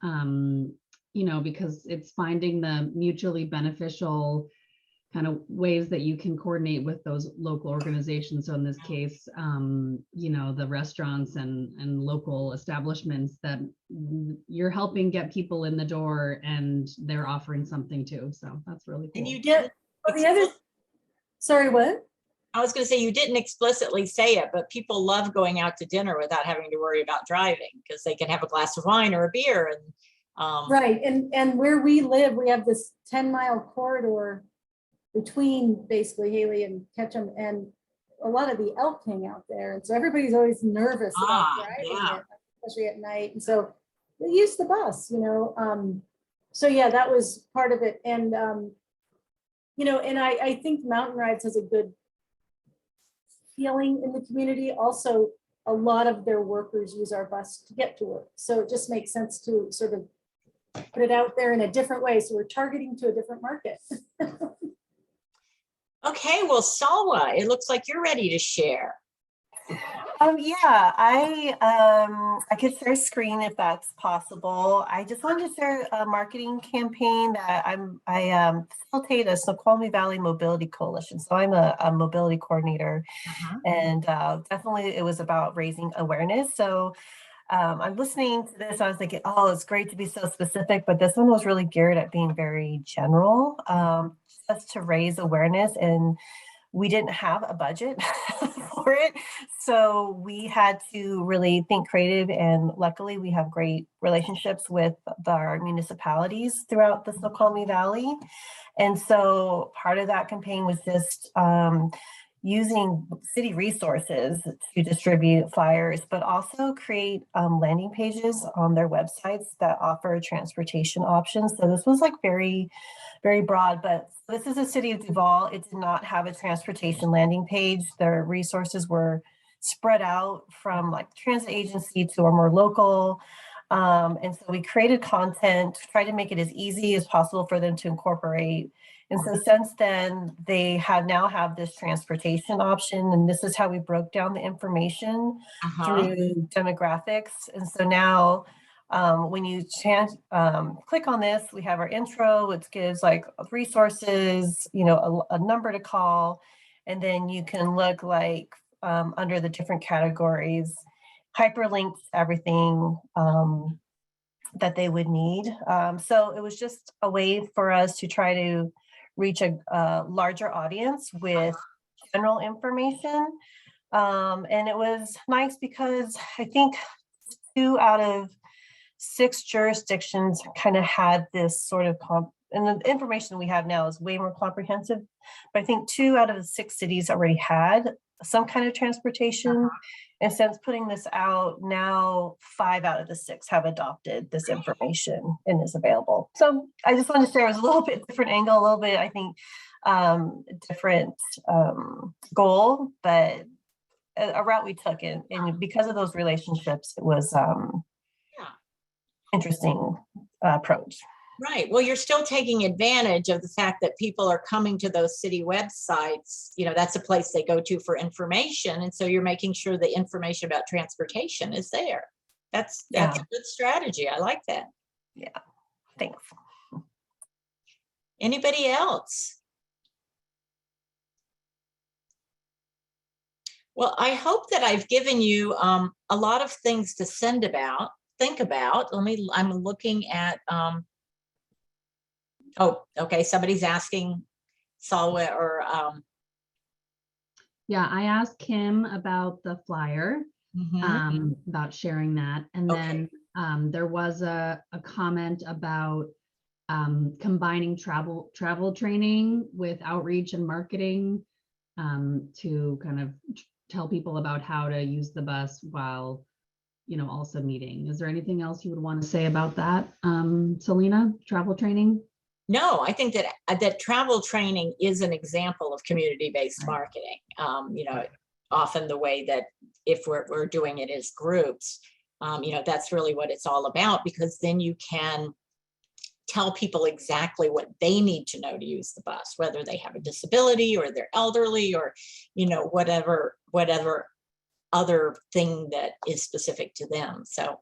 because it's finding the mutually beneficial kind of ways that you can coordinate with those local organizations. So in this case, the restaurants and local establishments that you're helping get people in the door, and they're offering something too. So that's really cool. And you did. Sorry, what? I was going to say, you didn't explicitly say it, but people love going out to dinner without having to worry about driving, because they can have a glass of wine or a beer. And right. And where we live, we have this 10-mile corridor between basically Haley and Ketchum, and a lot of the elk hang out there. And so everybody's always nervous about driving, especially at night. And so they use the bus, So yeah, that was part of it. And, and I think Mountain Rides has a good feeling in the community. Also, a lot of their workers use our bus to get to work. So it just makes sense to sort of put it out there in a different way. So we're targeting to a different market. Okay, well, Salwa, it looks like you're ready to share. Yeah, I could share screen if that's possible. I just wanted to share a marketing campaign that I facilitate a Snoqualmie Valley Mobility Coalition. So I'm a mobility coordinator, and definitely it was about raising awareness. So I'm listening to this. I was thinking, oh, it's great to be so specific, but this one was really geared at being very general, just to raise awareness. And we didn't have a budget for it. So we had to really think creative. And luckily, we have great relationships with our municipalities throughout the Snoqualmie Valley. And so part of that campaign was just using city resources to distribute flyers, but also create landing pages on their websites that offer transportation options. So this was like very, very broad, but this is the city of Duval. It did not have a transportation landing page. Their resources were spread out from like transit agency to a more local. And so we created content, tried to make it as easy as possible for them to incorporate. And so since then, they now have this transportation option, and this is how we broke down the information through demographics. And so now when you click on this, we have our intro, which gives like resources, you know, a number to call, and then you can look like under the different categories, hyperlinks everything that they would need. So it was just a way for us to try to reach a larger audience with general information. And it was nice because I think 2 out of 6 jurisdictions kind of had this sort of and the information we have now is way more comprehensive, but I think 2 out of the 6 cities already had some kind of transportation. And since putting this out, now 5 out of the 6 have adopted this information and is available. So I just wanted to share it was a little bit different angle, a little bit, I think, different goal, but a route we took. And because of those relationships, it was interesting approach. Right. Well, you're still taking advantage of the fact that people are coming to those city websites. You know, that's a place they go to for information. And so you're making sure the information about transportation is there. That's a good strategy. I like that. Yeah. Thanks. Anybody else? Well, I hope that I've given you a lot of things to think about. I'm looking at, oh, okay. Somebody's asking Salwa or. Yeah, I asked Kim about the flyer, about sharing that. And then there was a comment about combining travel training with outreach and marketing to kind of tell people about how to use the bus while, you know, also meeting. Is there anything else you would want to say about that, Selena, travel training? No, I think that travel training is an example of community-based marketing. You know, often the way that if we're doing it as groups, you know, that's really what it's all about, because then you can tell people exactly what they need to know to use the bus, whether they have a disability or they're elderly or, you know, whatever other thing that is specific to them. So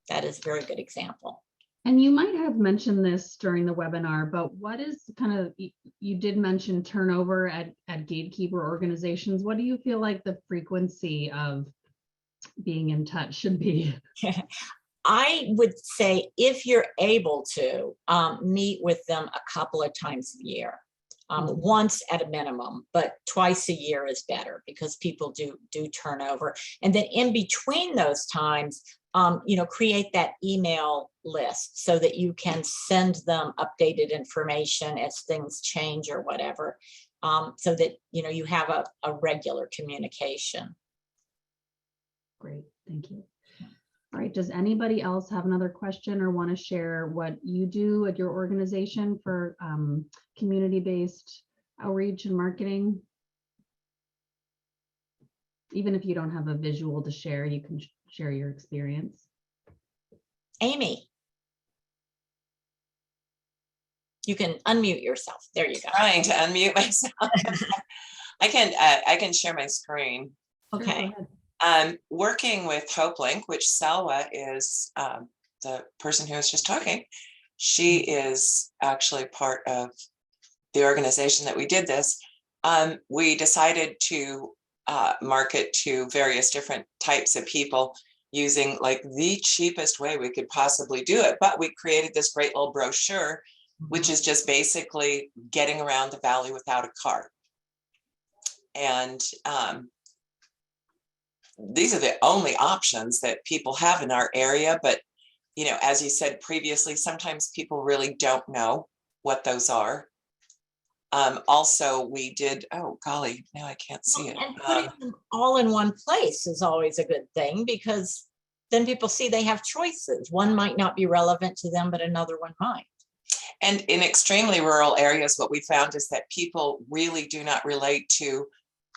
that is a very good example. And you might have mentioned this during the webinar, but what is kind of, you did mention turnover at gatekeeper organizations. What do you feel like the frequency of being in touch should be? I would say if you're able to meet with them a couple of times a year, once at a minimum, but twice a year is better because people do turnover. And then in between those times, you know, create that email list so that you can send them updated information as things change or whatever, so that, you know, you have a regular communication. Great, thank you. All right, does anybody else have another question or want to share what you do at your organization for community-based outreach and marketing? Even if you don't have a visual to share, you can share your experience. Amy, you can unmute yourself. There you go. Trying to unmute myself. I can share my screen. Okay. Working with HopeLink, which Salwa is the person who was just talking. She is actually part of the organization that we did this. We decided to market to various different types of people. using like the cheapest way we could possibly do it. But we created this great little brochure, which is just basically getting around the valley without a car. And these are the only options that people have in our area. But, you know, as you said previously, sometimes people really don't know what those are. Also, we did, oh golly, now I can't see it. And putting them all in one place is always a good thing, because then people see they have choices. One might not be relevant to them, but another one might. And in extremely rural areas, what we found is that people really do not relate to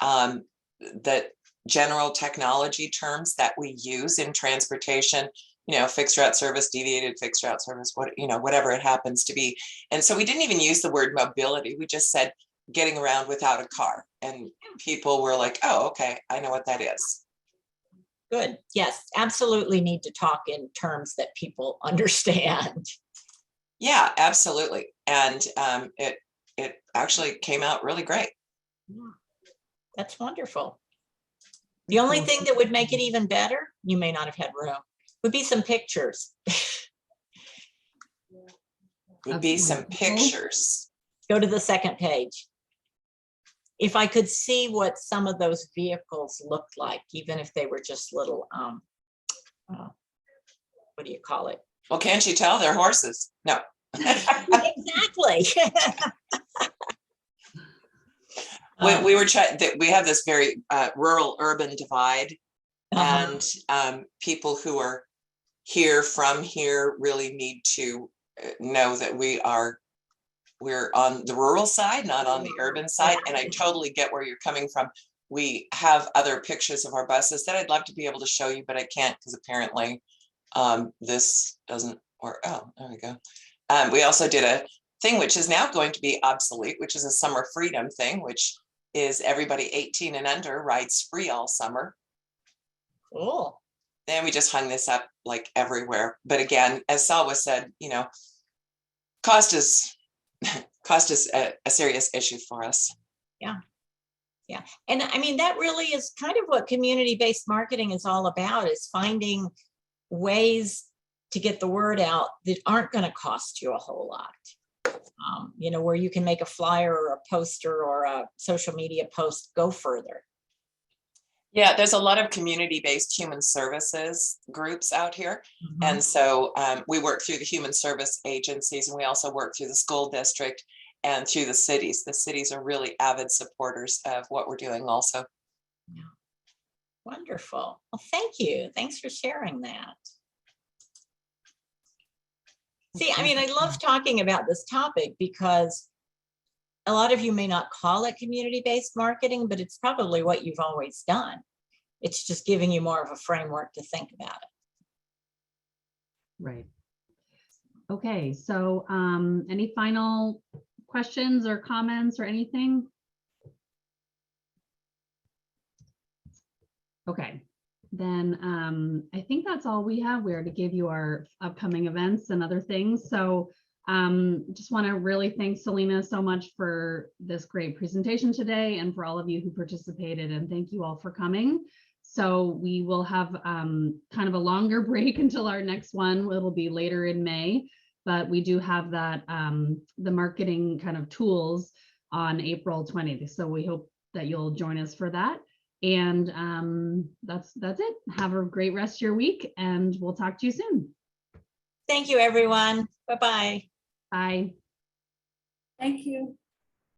the general technology terms that we use in transportation, you know, fixed route service, deviated fixed route service, what, you know, whatever it happens to be. And so we didn't even use the word mobility. We just said getting around without a car. And people were like, oh, okay, I know what that is. Good. Yes, absolutely need to talk in terms that people understand. Yeah, absolutely. And it actually came out really great. Yeah, that's wonderful. The only thing that would make it even better, you may not have had room, would be some pictures. Would be some pictures. Go to the second page. If I could see what some of those vehicles looked like, even if they were just little, what do you call it? Well, can't you tell they're horses? No. Exactly. We were trying that we have this very rural urban divide, and people who are here from here really need to know that we're on the rural side, not on the urban side. And I totally get where you're coming from. We have other pictures of our buses that I'd love to be able to show you, but I can't because apparently this doesn't work. Oh, there we go. We also did a thing which is now going to be obsolete, which is a summer freedom thing, which is everybody 18 and under rides free all summer. Cool. And we just hung this up like everywhere. But again, as Salwa said, you know, cost is a serious issue for us. Yeah. Yeah. And I mean, that really is kind of what community-based marketing is all about, is finding ways to get the word out that aren't going to cost you a whole lot. You know, where you can make a flyer or a poster or a social media post go further. Yeah, there's a lot of community-based human services groups out here. And so we work through the human service agencies, and we also work through the school district and through the cities. The cities are really avid supporters of what we're doing also. Yeah. Wonderful. Well, thank you. Thanks for sharing that. See, I mean, I love talking about this topic because a lot of you may not call it community-based marketing, but it's probably what you've always done. It's just giving you more of a framework to think about it. Right. Okay, so any final questions or comments or anything? Okay, then I think that's all we have. We're to give you our upcoming events and other things. So just want to really thank Selena so much for this great presentation today, and for all of you who participated, and thank you all for coming. So we will have kind of a longer break until our next one. It'll be later in May, but we do have that the marketing kind of tools on April 20th. So we hope that you'll join us for that. And that's it. Have a great rest of your week, and we'll talk to you soon. Thank you, everyone. Bye-bye. Bye. Thank you.